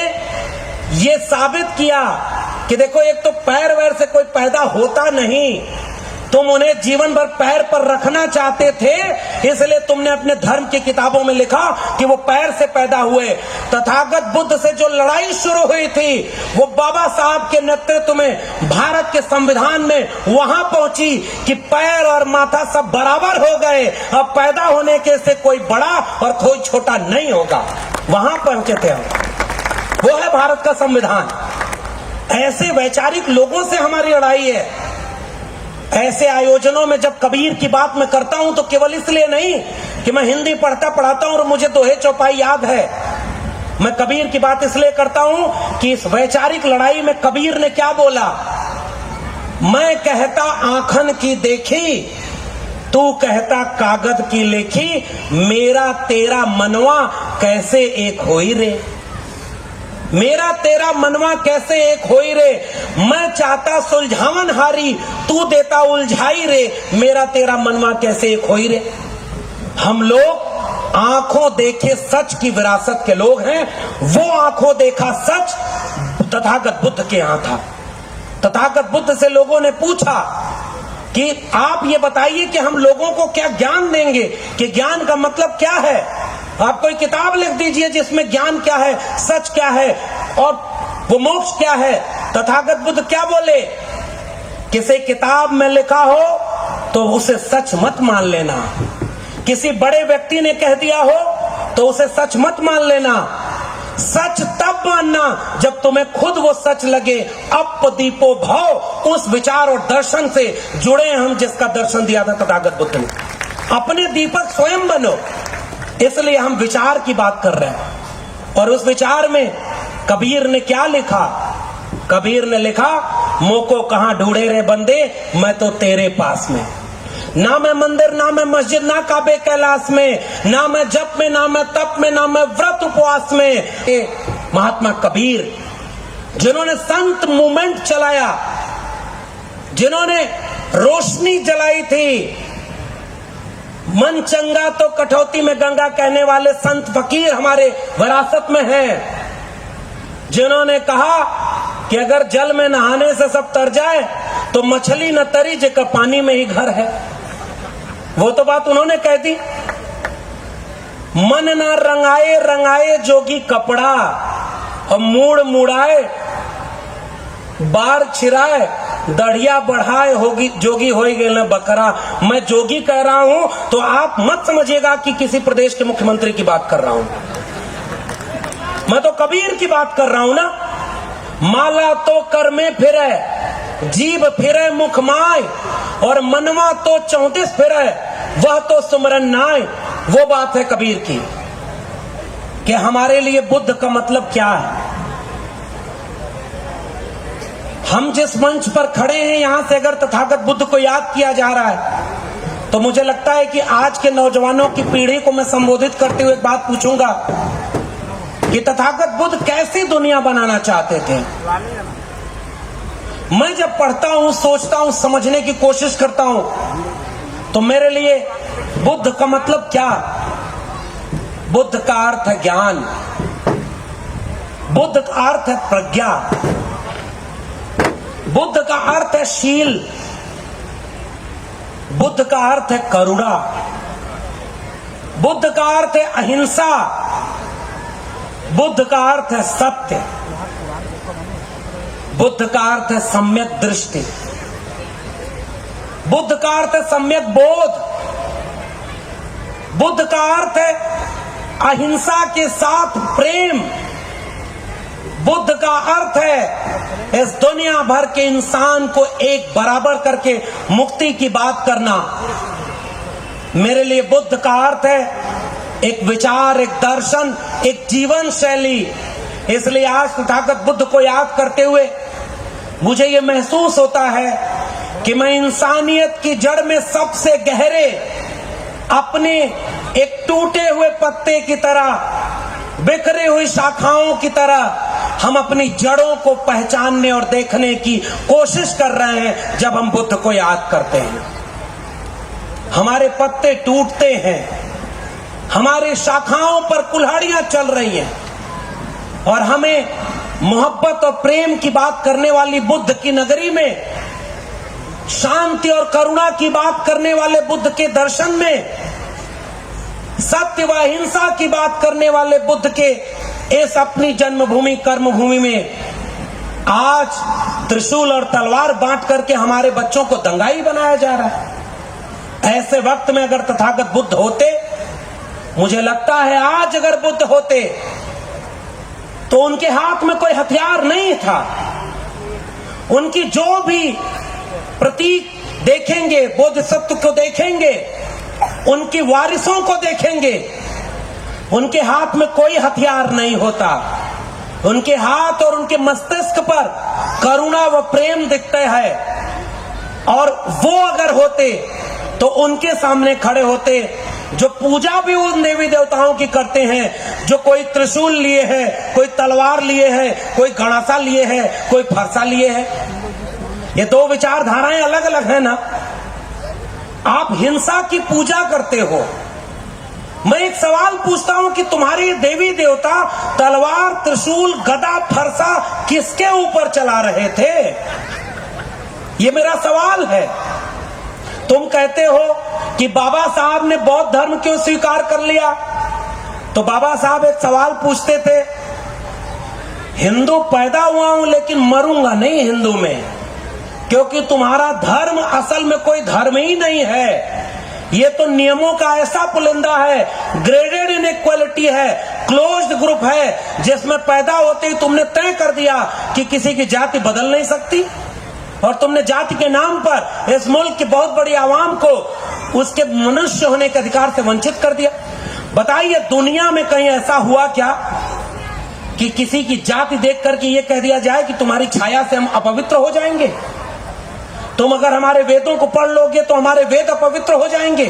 ये साबित किया कि देखो, एक तो पैर वैर से कोई पैदा होता नहीं, तुम उन्हें जीवन भर पैर पर रखना चाहते थे, इसलिए तुमने अपने धर्म की किताबों में लिखा कि वो पैर से पैदा हुए। तथागत बुद्ध से जो लड़ाई शुरू हुई थी वो बाबा साहब के नेतृत्व में भारत के संविधान में वहां पहुंची कि पैर और माथा सब बराबर हो गए, अब पैदा होने के से कोई बड़ा और कोई छोटा नहीं होगा। वहां पहुंचे थे हम, वो है भारत का संविधान। ऐसे वैचारिक लोगों से हमारी लड़ाई है। ऐसे आयोजनों में जब कबीर की बात मैं करता हूं तो केवल इसलिए नहीं कि मैं हिंदी पढ़ता हूं और मुझे दोहे चौपाई याद है। मैं कबीर की बात इसलिए करता हूं कि इस वैचारिक लड़ाई में कबीर ने क्या बोला, मैं कहता आंखन की देखी, तू कहता कागज की लेखी, मेरा तेरा मनवा कैसे एक होई रे, मेरा तेरा मनवा कैसे एक होई रे, मैं चाहता सुलझावन हारी, तू देता उलझाई रे, मेरा तेरा मनवा कैसे एक होई रे। हम लोग आंखों देखे सच की विरासत के लोग हैं। वो आंखों देखा सच तथागत बुद्ध के यहां था। तथागत बुद्ध से लोगों ने पूछा कि आप ये बताइए कि हम लोगों को क्या ज्ञान देंगे, कि ज्ञान का मतलब क्या है। आप कोई किताब लिख दीजिए जिसमें ज्ञान क्या है, सच क्या है और वो मोक्ष क्या है। तथागत बुद्ध क्या बोले, किसी किताब में लिखा हो तो उसे सच मत मान लेना, किसी बड़े व्यक्ति ने कह दिया हो तो उसे सच मत मान लेना। सच तब मानना जब तुम्हें खुद वो सच लगे। अप दीपो भाव, उस विचार और दर्शन से जुड़े हम जिसका दर्शन दिया था तथागत बुद्ध ने। अपने दीपक स्वयं बनो, इसलिए हम विचार की बात कर रहे हैं। और उस विचार में कबीर ने क्या लिखा, कबीर ने लिखा, मोको कहां ढूंढे रे बंदे, मैं तो तेरे पास में। ना मैं मंदिर, ना मैं मस्जिद, ना काबे कैलाश में, ना मैं जप में, ना मैं तप में, ना मैं व्रत उपवास में। महात्मा कबीर जिन्होंने संत मूवमेंट चलाया, जिन्होंने रोशनी जलाई थी, मन चंगा तो कटौती में गंगा कहने वाले संत फकीर हमारे विरासत में हैं। जिन्होंने कहा कि अगर जल में नहाने से सब तर जाए तो मछली न तरी जेकर पानी में ही घर है। वो तो बात उन्होंने कह दी। मन न रंगाए रंगाए जोगी कपड़ा, और मूड़ मुड़ाए बार छिराए, दढ़िया बढ़ाए होगी जोगी होई गए न बकरा। मैं जोगी कह रहा हूं तो आप मत समझिएगा कि किसी प्रदेश के मुख्यमंत्री की बात कर रहा हूं, मैं तो कबीर की बात कर रहा हूं ना। माला तो कर में फिरे, जीभ फिरे मुख माय, और मनवा तो 34 फिरे, वह तो सुमरन नाय। वो बात है कबीर की कि हमारे लिए बुद्ध का मतलब क्या है। हम जिस मंच पर खड़े हैं, यहां से अगर तथागत बुद्ध को याद किया जा रहा है तो मुझे लगता है कि आज के नौजवानों की पीढ़ी को मैं संबोधित करते हुए एक बात पूछूंगा कि तथागत बुद्ध कैसी दुनिया बनाना चाहते थे। मैं जब पढ़ता हूं, सोचता हूं, समझने की कोशिश करता हूं तो मेरे लिए बुद्ध का मतलब क्या। बुद्ध का अर्थ है ज्ञान, बुद्ध का अर्थ है प्रज्ञा, बुद्ध का अर्थ है शील, बुद्ध का अर्थ है करुणा, बुद्ध का अर्थ है अहिंसा, बुद्ध का अर्थ है सत्य, बुद्ध का अर्थ है सम्यक दृष्टि, बुद्ध का अर्थ है सम्यक बोध, बुद्ध का अर्थ है अहिंसा के साथ प्रेम, बुद्ध का अर्थ है इस दुनिया भर के इंसान को एक बराबर करके मुक्ति की बात करना। मेरे लिए बुद्ध का अर्थ है एक विचार, एक दर्शन, एक जीवन शैली। इसलिए आज तथागत बुद्ध को याद करते हुए मुझे ये महसूस होता है कि मैं इंसानियत की जड़ में सबसे गहरे अपने एक टूटे हुए पत्ते की तरह, बिखरी हुई शाखाओं की तरह हम अपनी जड़ों को पहचानने और देखने की कोशिश कर रहे हैं। जब हम बुद्ध को याद करते हैं, हमारे पत्ते टूटते हैं, हमारी शाखाओं पर कुल्हाड़ियां चल रही हैं, और हमें मोहब्बत और प्रेम की बात करने वाली बुद्ध की नगरी में, शांति और करुणा की बात करने वाले बुद्ध के दर्शन में, सत्य व अहिंसा की बात करने वाले बुद्ध के इस अपनी जन्मभूमि कर्मभूमि में आज त्रिशूल और तलवार बांट करके हमारे बच्चों को दंगाई बनाया जा रहा है। ऐसे वक्त में अगर तथागत बुद्ध होते, मुझे लगता है आज अगर बुद्ध होते तो उनके हाथ में कोई हथियार नहीं था। उनकी जो भी प्रतीक देखेंगे, बोधिसत्व को देखेंगे, उनकी वारिसों को देखेंगे, उनके हाथ में कोई हथियार नहीं होता। उनके हाथ और उनके मस्तिष्क पर करुणा व प्रेम दिखते हैं। और वो अगर होते तो उनके सामने खड़े होते जो पूजा भी उन देवी देवताओं की करते हैं, जो कोई त्रिशूल लिए है, कोई तलवार लिए है, कोई गणासा लिए है, कोई फरसा लिए है। ये दो विचारधाराएं अलग अलग है ना। आप हिंसा की पूजा करते हो। मैं एक सवाल पूछता हूं कि तुम्हारे देवी देवता तलवार, त्रिशूल, गदा, फरसा किसके ऊपर चला रहे थे? ये मेरा सवाल है। तुम कहते हो कि बाबा साहब ने बौद्ध धर्म क्यों स्वीकार कर लिया, तो बाबा साहब एक सवाल पूछते थे, हिंदू पैदा हुआ हूं लेकिन मरूंगा नहीं हिंदू में, क्योंकि तुम्हारा धर्म असल में कोई धर्म ही नहीं है। ये तो नियमों का ऐसा पुलिंदा है, ग्रेडेड इनइक्वालिटी है, क्लोज्ड ग्रुप है, जिसमें पैदा होते ही तुमने तय कर दिया कि किसी की जाति बदल नहीं सकती, और तुमने जाति के नाम पर इस मुल्क की बहुत बड़ी आवाम को उसके मनुष्य होने के अधिकार से वंचित कर दिया। बताइए, दुनिया में कहीं ऐसा हुआ क्या कि किसी की जाति देख करके ये कह दिया जाए कि तुम्हारी छाया से हम अपवित्र हो जाएंगे? तुम अगर हमारे वेदों को पढ़ लोगे तो हमारे वेद अपवित्र हो जाएंगे।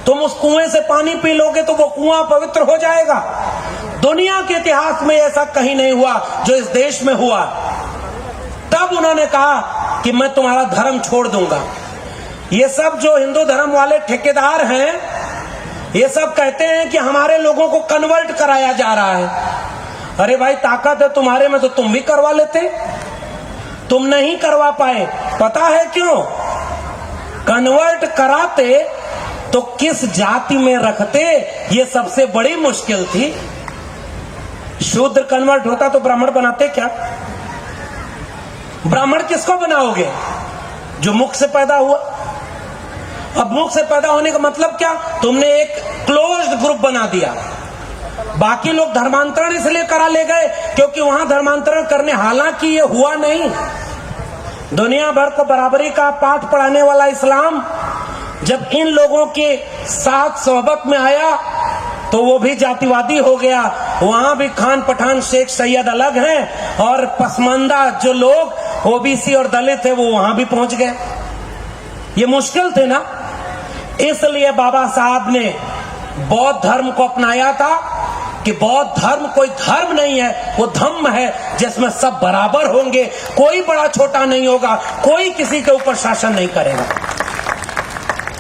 तुम उस कुएं से पानी पी लोगे तो वो कुआं पवित्र हो जाएगा। दुनिया के इतिहास में ऐसा कहीं नहीं हुआ जो इस देश में हुआ। तब उन्होंने कहा कि मैं तुम्हारा धर्म छोड़ दूंगा। ये सब जो हिंदू धर्म वाले ठेकेदार हैं, ये सब कहते हैं कि हमारे लोगों को कन्वर्ट कराया जा रहा है, अरे भाई ताकत है तुम्हारे में तो तुम भी करवा लेते, तुम नहीं करवा पाए। पता है क्यों? कन्वर्ट कराते तो किस जाति में रखते, ये सबसे बड़ी मुश्किल थी। शूद्र कन्वर्ट होता तो ब्राह्मण बनाते क्या? ब्राह्मण किसको बनाओगे? जो मुख से पैदा हुआ। अब मुख से पैदा होने का मतलब क्या? तुमने एक क्लोज्ड ग्रुप बना दिया। बाकी लोग धर्मांतरण इसलिए करा ले गए क्योंकि वहां धर्मांतरण करने, हालांकि ये हुआ नहीं। दुनिया भर को बराबरी का पाठ पढ़ाने वाला इस्लाम जब इन लोगों के साथ सोहबत में आया तो वो भी जातिवादी हो गया। वहां भी खान पठान शेख सैयद अलग हैं और पसमानदा जो लोग ओबीसी और दलित है वो वहां भी पहुंच गए। ये मुश्किल थे ना, इसलिए बाबा साहब ने बौद्ध धर्म को अपनाया था कि बौद्ध धर्म कोई धर्म नहीं है, वो धम्म है जिसमें सब बराबर होंगे, कोई बड़ा छोटा नहीं होगा, कोई किसी के ऊपर शासन नहीं करेगा।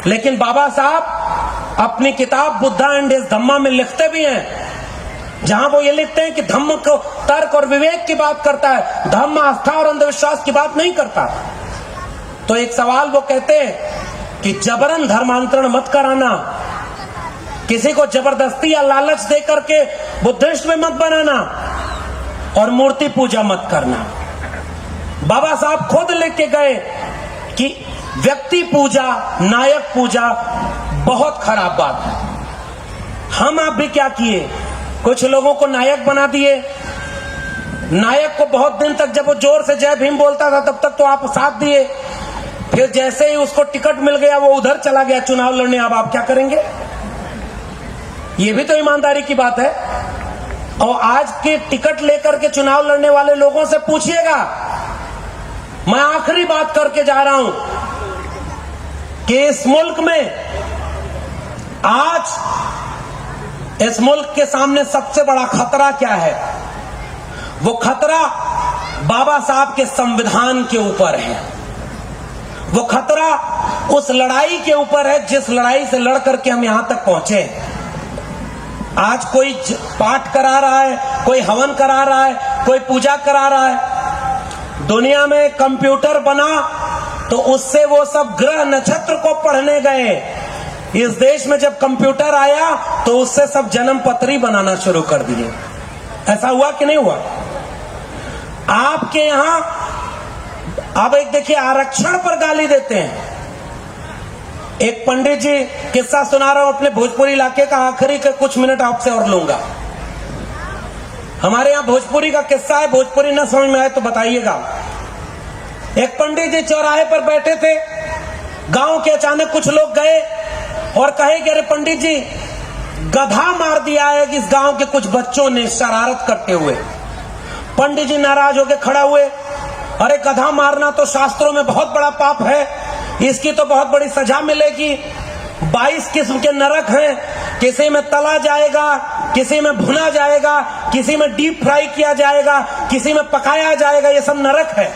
लेकिन बाबा साहब अपनी किताब बुद्धा एंड हिज धम्मा में लिखते भी हैं, जहां वो ये लिखते हैं कि धम्म को तर्क और विवेक की बात करता है, धम्म आस्था और अंधविश्वास की बात नहीं करता। तो एक सवाल वो कहते हैं कि जबरन धर्मांतरण मत कराना, किसी को जबरदस्ती या लालच दे करके बुद्धिस्ट में मत बनाना और मूर्ति पूजा मत करना। बाबा साहब खुद लिख के गए कि व्यक्ति पूजा, नायक पूजा बहुत खराब बात है। हम आप भी क्या किए, कुछ लोगों को नायक बना दिए। नायक को बहुत दिन तक जब वो जोर से जय भीम बोलता था तब तक तो आप साथ दिए, फिर जैसे ही उसको टिकट मिल गया वो उधर चला गया चुनाव लड़ने, अब आप क्या करेंगे? ये भी तो ईमानदारी की बात है। और आज के टिकट लेकर के चुनाव लड़ने वाले लोगों से पूछिएगा, मैं आखिरी बात करके जा रहा हूं कि इस मुल्क में आज इस मुल्क के सामने सबसे बड़ा खतरा क्या है? वो खतरा बाबा साहब के संविधान के ऊपर है। वो खतरा उस लड़ाई के ऊपर है जिस लड़ाई से लड़ करके हम यहां तक पहुंचे। आज कोई पाठ करा रहा है, कोई हवन करा रहा है, कोई पूजा करा रहा है। दुनिया में कंप्यूटर बना तो उससे वो सब ग्रह नक्षत्र को पढ़ने गए। इस देश में जब कंप्यूटर आया तो उससे सब जन्म पत्री बनाना शुरू कर दिए। ऐसा हुआ कि नहीं हुआ? आपके यहां अब एक देखिए, आरक्षण पर गाली देते हैं। एक पंडित जी किस्सा सुना रहा हूं अपने भोजपुरी इलाके का, आखिरी के कुछ मिनट आपसे और लूंगा। हमारे यहां भोजपुरी का किस्सा है, भोजपुरी न समझ में आए तो बताइएगा। एक पंडित जी चौराहे पर बैठे थे, गांव के अचानक कुछ लोग गए और कहे कि अरे पंडित जी, गधा मार दिया है कि इस गांव के कुछ बच्चों ने शरारत करते हुए। पंडित जी नाराज होकर खड़ा हुए, अरे गधा मारना तो शास्त्रों में बहुत बड़ा पाप है, इसकी तो बहुत बड़ी सजा मिलेगी। 22 किस्म के नरक हैं, किसी में तला जाएगा, किसी में भुना जाएगा, किसी में डीप फ्राई किया जाएगा, किसी में पकाया जाएगा, ये सब नरक है।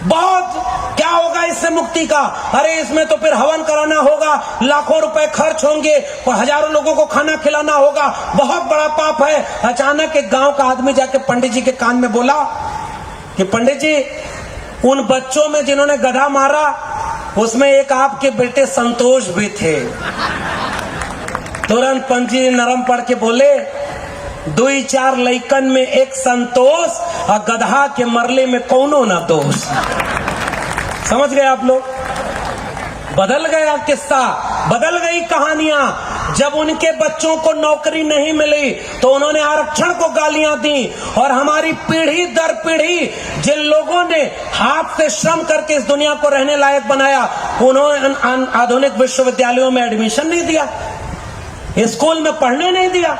बहुत क्या होगा इससे मुक्ति का? अरे इसमें तो फिर हवन कराना होगा, लाखों रुपए खर्च होंगे और हजारों लोगों को खाना खिलाना होगा, बहुत बड़ा पाप है। अचानक एक गांव का आदमी जाके पंडित जी के कान में बोला कि पंडित जी, उन बच्चों में जिन्होंने गधा मारा उसमें एक आपके बेटे संतोष भी थे। तुरंत पंडित जी नरम पड़ के बोले, 2-4 लइकन में एक संतोष और गधा के मरले में कौनो ना दोष। समझ गए आप लोग? बदल गया किस्सा, बदल गई कहानियां। जब उनके बच्चों को नौकरी नहीं मिली तो उन्होंने आरक्षण को गालियां दी, और हमारी पीढ़ी दर पीढ़ी जिन लोगों ने हाथ से श्रम करके इस दुनिया को रहने लायक बनाया, उन्होंने आधुनिक विश्वविद्यालयों में एडमिशन नहीं दिया, स्कूल में पढ़ने नहीं दिया।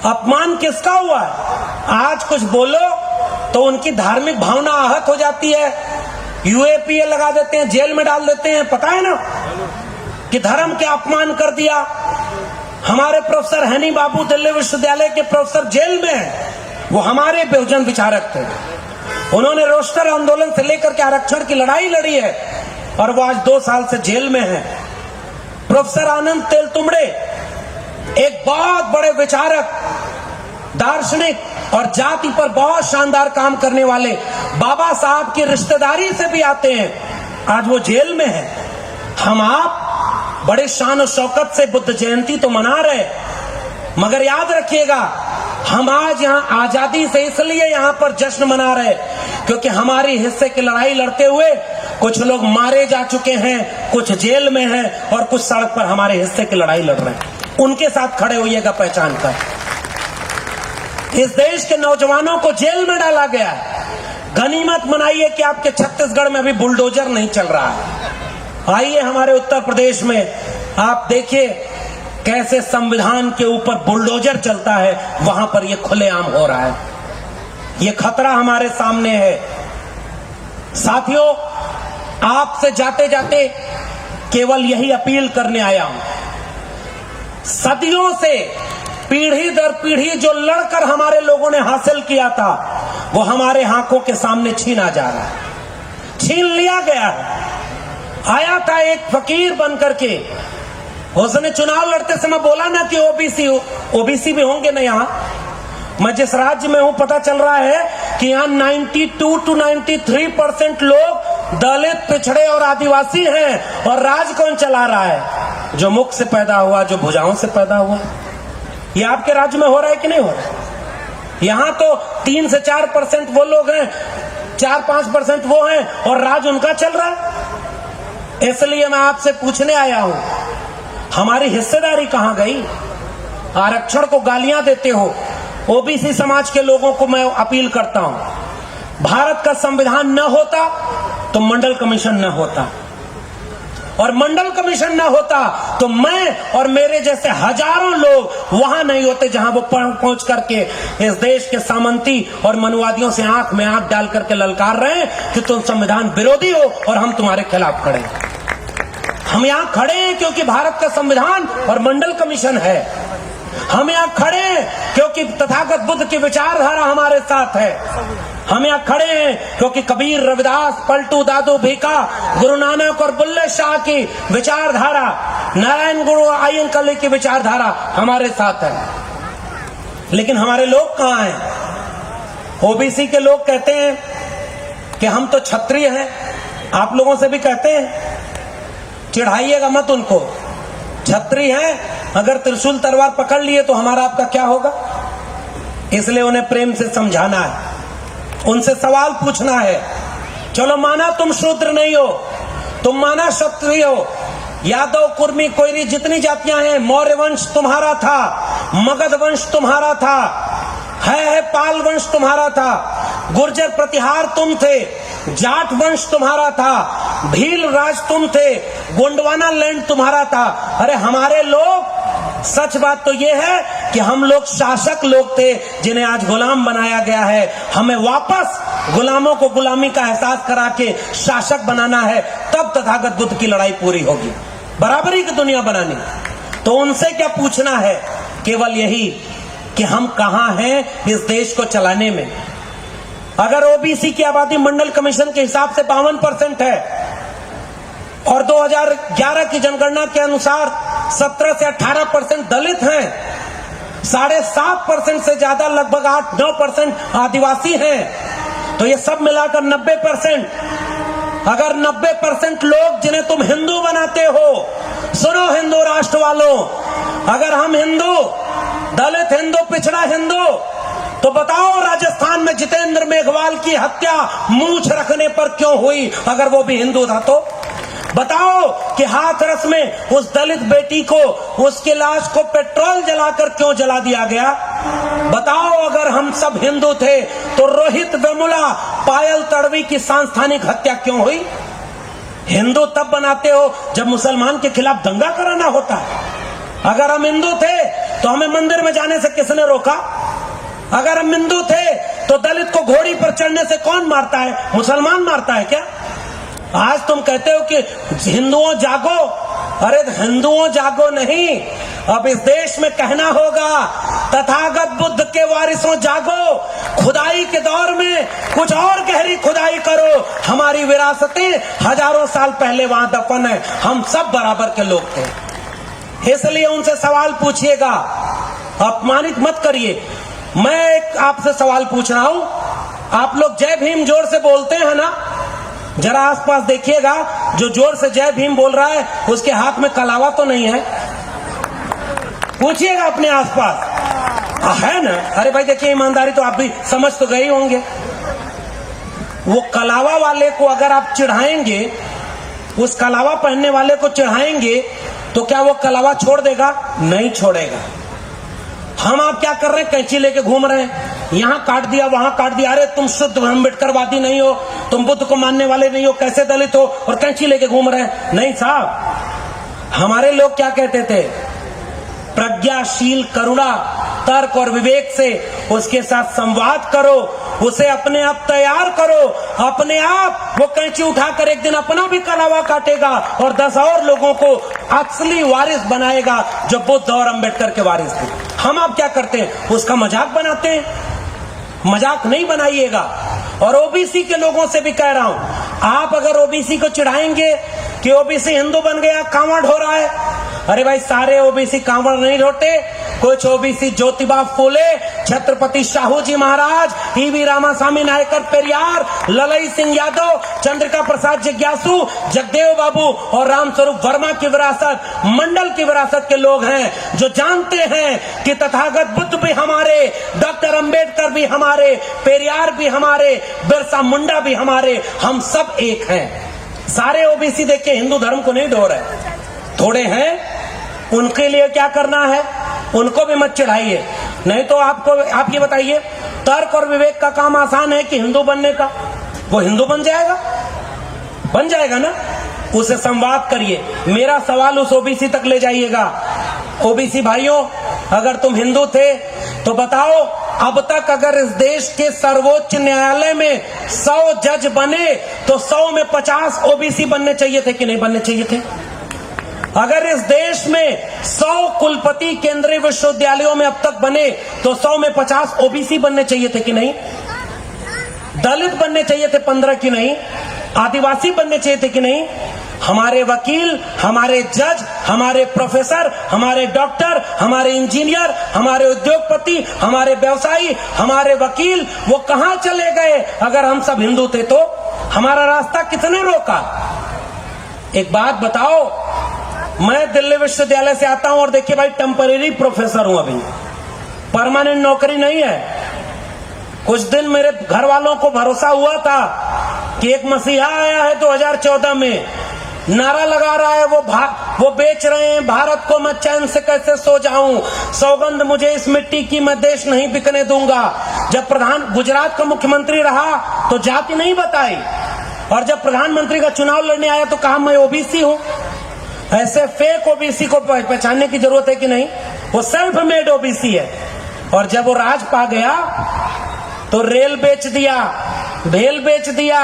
अपमान किसका हुआ है? आज कुछ बोलो तो उनकी धार्मिक भावना आहत हो जाती है, यूएपीए लगा देते हैं, जेल में डाल देते हैं। पता है ना कि धर्म के अपमान कर दिया। हमारे प्रोफेसर हनी बाबू दिल्ली विश्वविद्यालय के प्रोफेसर जेल में हैं, वो हमारे बहुजन विचारक थे। उन्होंने रोस्टर आंदोलन से लेकर के आरक्षण की लड़ाई लड़ी है और वो आज 2 साल से जेल में है। प्रोफेसर आनंद तेलतुंबड़े एक बहुत बड़े विचारक, दार्शनिक, और जाति पर बहुत शानदार काम करने वाले बाबा साहब की रिश्तेदारी से भी आते हैं, आज वो जेल में है। हम आप बड़े शान और शौकत से बुद्ध जयंती तो मना रहे, मगर याद रखिएगा हम आज यहाँ आजादी से इसलिए यहाँ पर जश्न मना रहे क्योंकि हमारी हिस्से की लड़ाई लड़ते हुए कुछ लोग मारे जा चुके हैं, कुछ जेल में हैं और कुछ सड़क पर हमारे हिस्से की लड़ाई लड़ रहे हैं। उनके साथ खड़े होइएगा पहचान कर। इस देश के नौजवानों को जेल में डाला गया है। गनीमत मनाइए कि आपके छत्तीसगढ़ में अभी बुलडोजर नहीं चल रहा है। आइए हमारे उत्तर प्रदेश में आप देखिए कैसे संविधान के ऊपर बुलडोजर चलता है, वहां पर यह खुलेआम हो रहा है। यह खतरा हमारे सामने है। साथियों, आपसे जाते जाते केवल यही अपील करने आया हूं। सदियों से पीढ़ी दर पीढ़ी जो लड़कर हमारे लोगों ने हासिल किया था वो हमारे आंखों के सामने छीना जा रहा है, छीन लिया गया है। आया था एक फकीर बनकर के, उसने चुनाव लड़ते समय बोला ना कि ओबीसी भी होंगे ना। यहां मैं जिस राज्य में हूं पता चल रहा है कि यहां 92 to 93% लोग दलित, पिछड़े और आदिवासी हैं। और राज कौन चला रहा है? जो मुख से पैदा हुआ, जो भुजाओं से पैदा हुआ। ये आपके राज्य में हो रहा है कि नहीं हो रहा है? यहां तो 3 से 4% वो लोग हैं, 4-5% वो हैं और राज उनका चल रहा है। इसलिए मैं आपसे पूछने आया हूं, हमारी हिस्सेदारी कहां गई? आरक्षण को गालियां देते हो। ओबीसी समाज के लोगों को मैं अपील करता हूं, भारत का संविधान न होता तो मंडल कमीशन न होता, और मंडल कमीशन न होता तो मैं और मेरे जैसे हजारों लोग वहां नहीं होते जहां वो पहुंच करके इस देश के सामंती और मनुवादियों से आंख में आंख डाल करके ललकार रहे हैं कि तुम संविधान विरोधी हो और हम तुम्हारे खिलाफ खड़े हैं। हम यहां खड़े हैं क्योंकि भारत का संविधान और मंडल कमीशन है। हम यहां खड़े हैं क्योंकि तथागत बुद्ध की विचारधारा हमारे साथ है। हम यहां खड़े हैं क्योंकि कबीर, रविदास, पलटू दादू भीका, गुरु नानक और बुल्ले शाह की विचारधारा, नारायण गुरु आयन कली की विचारधारा हमारे साथ है। लेकिन हमारे लोग कहां हैं? ओबीसी के लोग कहते हैं कि हम तो क्षत्रिय हैं। आप लोगों से भी कहते हैं, चिढ़ाइएगा मत उनको। क्षत्रिय हैं, अगर त्रिशूल तलवार पकड़ लिए तो हमारा आपका क्या होगा? इसलिए उन्हें प्रेम से समझाना है, उनसे सवाल पूछना है। चलो माना तुम शूद्र नहीं हो, तुम माना क्षत्रिय हो। यादव, कुर्मी, कोयरी जितनी जातियां हैं, मौर्य वंश तुम्हारा था, मगध वंश तुम्हारा था, है पाल वंश तुम्हारा था, गुर्जर प्रतिहार तुम थे, जाट वंश तुम्हारा था, भील राज तुम थे, गोंडवाना लैंड तुम्हारा था। अरे हमारे लोग, सच बात तो यह है कि हम लोग शासक लोग थे जिन्हें आज गुलाम बनाया गया है। हमें वापस गुलामों को गुलामी का एहसास करा के शासक बनाना है, तब तथागत बुद्ध की लड़ाई पूरी होगी। बराबरी की दुनिया बनानी। तो उनसे क्या पूछना है? केवल यही कि हम कहां हैं इस देश को चलाने में। अगर ओबीसी की आबादी मंडल कमीशन के हिसाब से 52% है और 2011 की जनगणना के अनुसार 17 से 18% दलित हैं, 7.5% से ज्यादा लगभग 8-9% आदिवासी हैं, तो ये सब मिलाकर 90%। अगर 90% लोग जिन्हें तुम हिंदू बनाते हो, सुनो हिंदू राष्ट्र वालों, अगर हम हिंदू, दलित हिंदू, पिछड़ा हिंदू, तो बताओ राजस्थान में जितेंद्र मेघवाल की हत्या मूंछ रखने पर क्यों हुई? अगर वो भी हिंदू था तो बताओ कि हाथरस में उस दलित बेटी को, उसकी लाश को पेट्रोल जलाकर क्यों जला दिया गया? बताओ अगर हम सब हिंदू थे तो रोहित वेमुला, पायल तड़वी की सांस्थानिक हत्या क्यों हुई? हिंदू तब बनाते हो जब मुसलमान के खिलाफ दंगा कराना होता है। अगर हम हिंदू थे तो हमें मंदिर में जाने से किसने रोका? अगर हम हिंदू थे तो दलित को घोड़ी पर चढ़ने से कौन मारता है? मुसलमान मारता है क्या? आज तुम कहते हो कि हिंदुओं जागो। अरे हिंदुओं जागो नहीं, अब इस देश में कहना होगा तथागत बुद्ध के वारिसों जागो। खुदाई के दौर में कुछ और गहरी खुदाई करो। हमारी विरासतें हजारों साल पहले वहां दफन है। हम सब बराबर के लोग थे। इसलिए उनसे सवाल पूछिएगा, अपमानित मत करिए। मैं एक आपसे सवाल पूछ रहा हूं, आप लोग जय भीम जोर से बोलते हैं ना? जरा आसपास देखिएगा, जो जोर से जय भीम बोल रहा है उसके हाथ में कलावा तो नहीं है? पूछिएगा अपने आसपास, है ना? अरे भाई देखिए, ईमानदारी तो आप भी समझ तो गए होंगे। वो कलावा वाले को अगर आप चिढ़ाएंगे, उस कलावा पहनने वाले को चिढ़ाएंगे, तो क्या वो कलावा छोड़ देगा? नहीं छोड़ेगा। हम आप क्या कर रहे हैं? कैंची लेके घूम रहे हैं, यहां काट दिया वहां काट दिया। अरे तुम शुद्ध अम्बेडकरवादी नहीं हो, तुम बुद्ध को मानने वाले नहीं हो, कैसे दलित हो और कैंची लेके घूम रहे हैं? नहीं साहब, हमारे लोग क्या कहते थे? प्रज्ञाशील, करुणा, तर्क और विवेक से उसके साथ संवाद करो, उसे अपने आप तैयार करो। अपने आप वो कैंची उठाकर एक दिन अपना भी कलावा काटेगा और 10 और लोगों को असली वारिस बनाएगा जो बुद्ध और अम्बेडकर के वारिस थे। हम आप क्या करते हैं? उसका मजाक बनाते हैं। मजाक नहीं बनाइएगा। और ओबीसी के लोगों से भी कह रहा हूं, आप अगर ओबीसी को चिढ़ाएंगे कि ओबीसी हिंदू बन गया, कांवड़ हो रहा है, अरे भाई सारे ओबीसी कांवड़ नहीं ढोते। कुछ ओबीसी ज्योतिबा फूले, छत्रपति शाहू जी महाराज, ईवी रामास्वामी नायकर पेरियार, ललई सिंह यादव, चंद्रिका प्रसाद जिज्ञासु, जगदेव बाबू और रामस्वरूप वर्मा की विरासत, मंडल की विरासत के लोग हैं जो जानते हैं कि तथागत बुद्ध भी हमारे, डॉक्टर अंबेडकर भी हमारे, पेरियार भी हमारे, बिरसा मुंडा भी हमारे, हम सब एक हैं। सारे ओबीसी देख के हिंदू धर्म को नहीं ढो रहे, थोड़े हैं। उनके लिए क्या करना है? उनको भी मत चिढ़ाइए। नहीं तो आपको, आप ये बताइए, तर्क और विवेक का काम आसान है कि हिंदू बनने का? वो हिंदू बन जाएगा ना? उसे संवाद करिए। मेरा सवाल उस ओबीसी तक ले जाइएगा। ओबीसी भाइयों, अगर तुम हिंदू थे तो बताओ, अब तक अगर इस देश के सर्वोच्च न्यायालय में 100 जज बने तो 100 में 50 ओबीसी बनने चाहिए थे कि नहीं बनने चाहिए थे? अगर इस देश में 100 कुलपति केंद्रीय विश्वविद्यालयों में अब तक बने तो 100 में 50 ओबीसी बनने चाहिए थे कि नहीं? दलित बनने चाहिए थे 15 की नहीं? आदिवासी बनने चाहिए थे कि नहीं? हमारे वकील, हमारे जज, हमारे प्रोफेसर, हमारे डॉक्टर, हमारे इंजीनियर, हमारे उद्योगपति, हमारे व्यवसायी, हमारे वकील, वो कहां चले गए? अगर हम सब हिंदू थे तो हमारा रास्ता किसने रोका? एक बात बताओ, मैं दिल्ली विश्वविद्यालय से आता हूं और देखिए भाई, टेम्परेरी प्रोफेसर हूं, अभी परमानेंट नौकरी नहीं है। कुछ दिन मेरे घर वालों को भरोसा हुआ था कि एक मसीहा आया है 2014 में, नारा लगा रहा है, वो बेच रहे हैं भारत को, मैं चैन से कैसे सो जाऊं, सौगंध मुझे इस मिट्टी की, मैं देश नहीं बिकने दूंगा। जब गुजरात का मुख्यमंत्री रहा तो जाति नहीं बताई, और जब प्रधानमंत्री का चुनाव लड़ने आया तो कहा मैं ओबीसी हूं। ऐसे फेक ओबीसी को पहचानने की जरूरत है कि नहीं? वो सेल्फ मेड ओबीसी है। और जब वो राज पा गया तो रेल बेच दिया, भेल बेच दिया,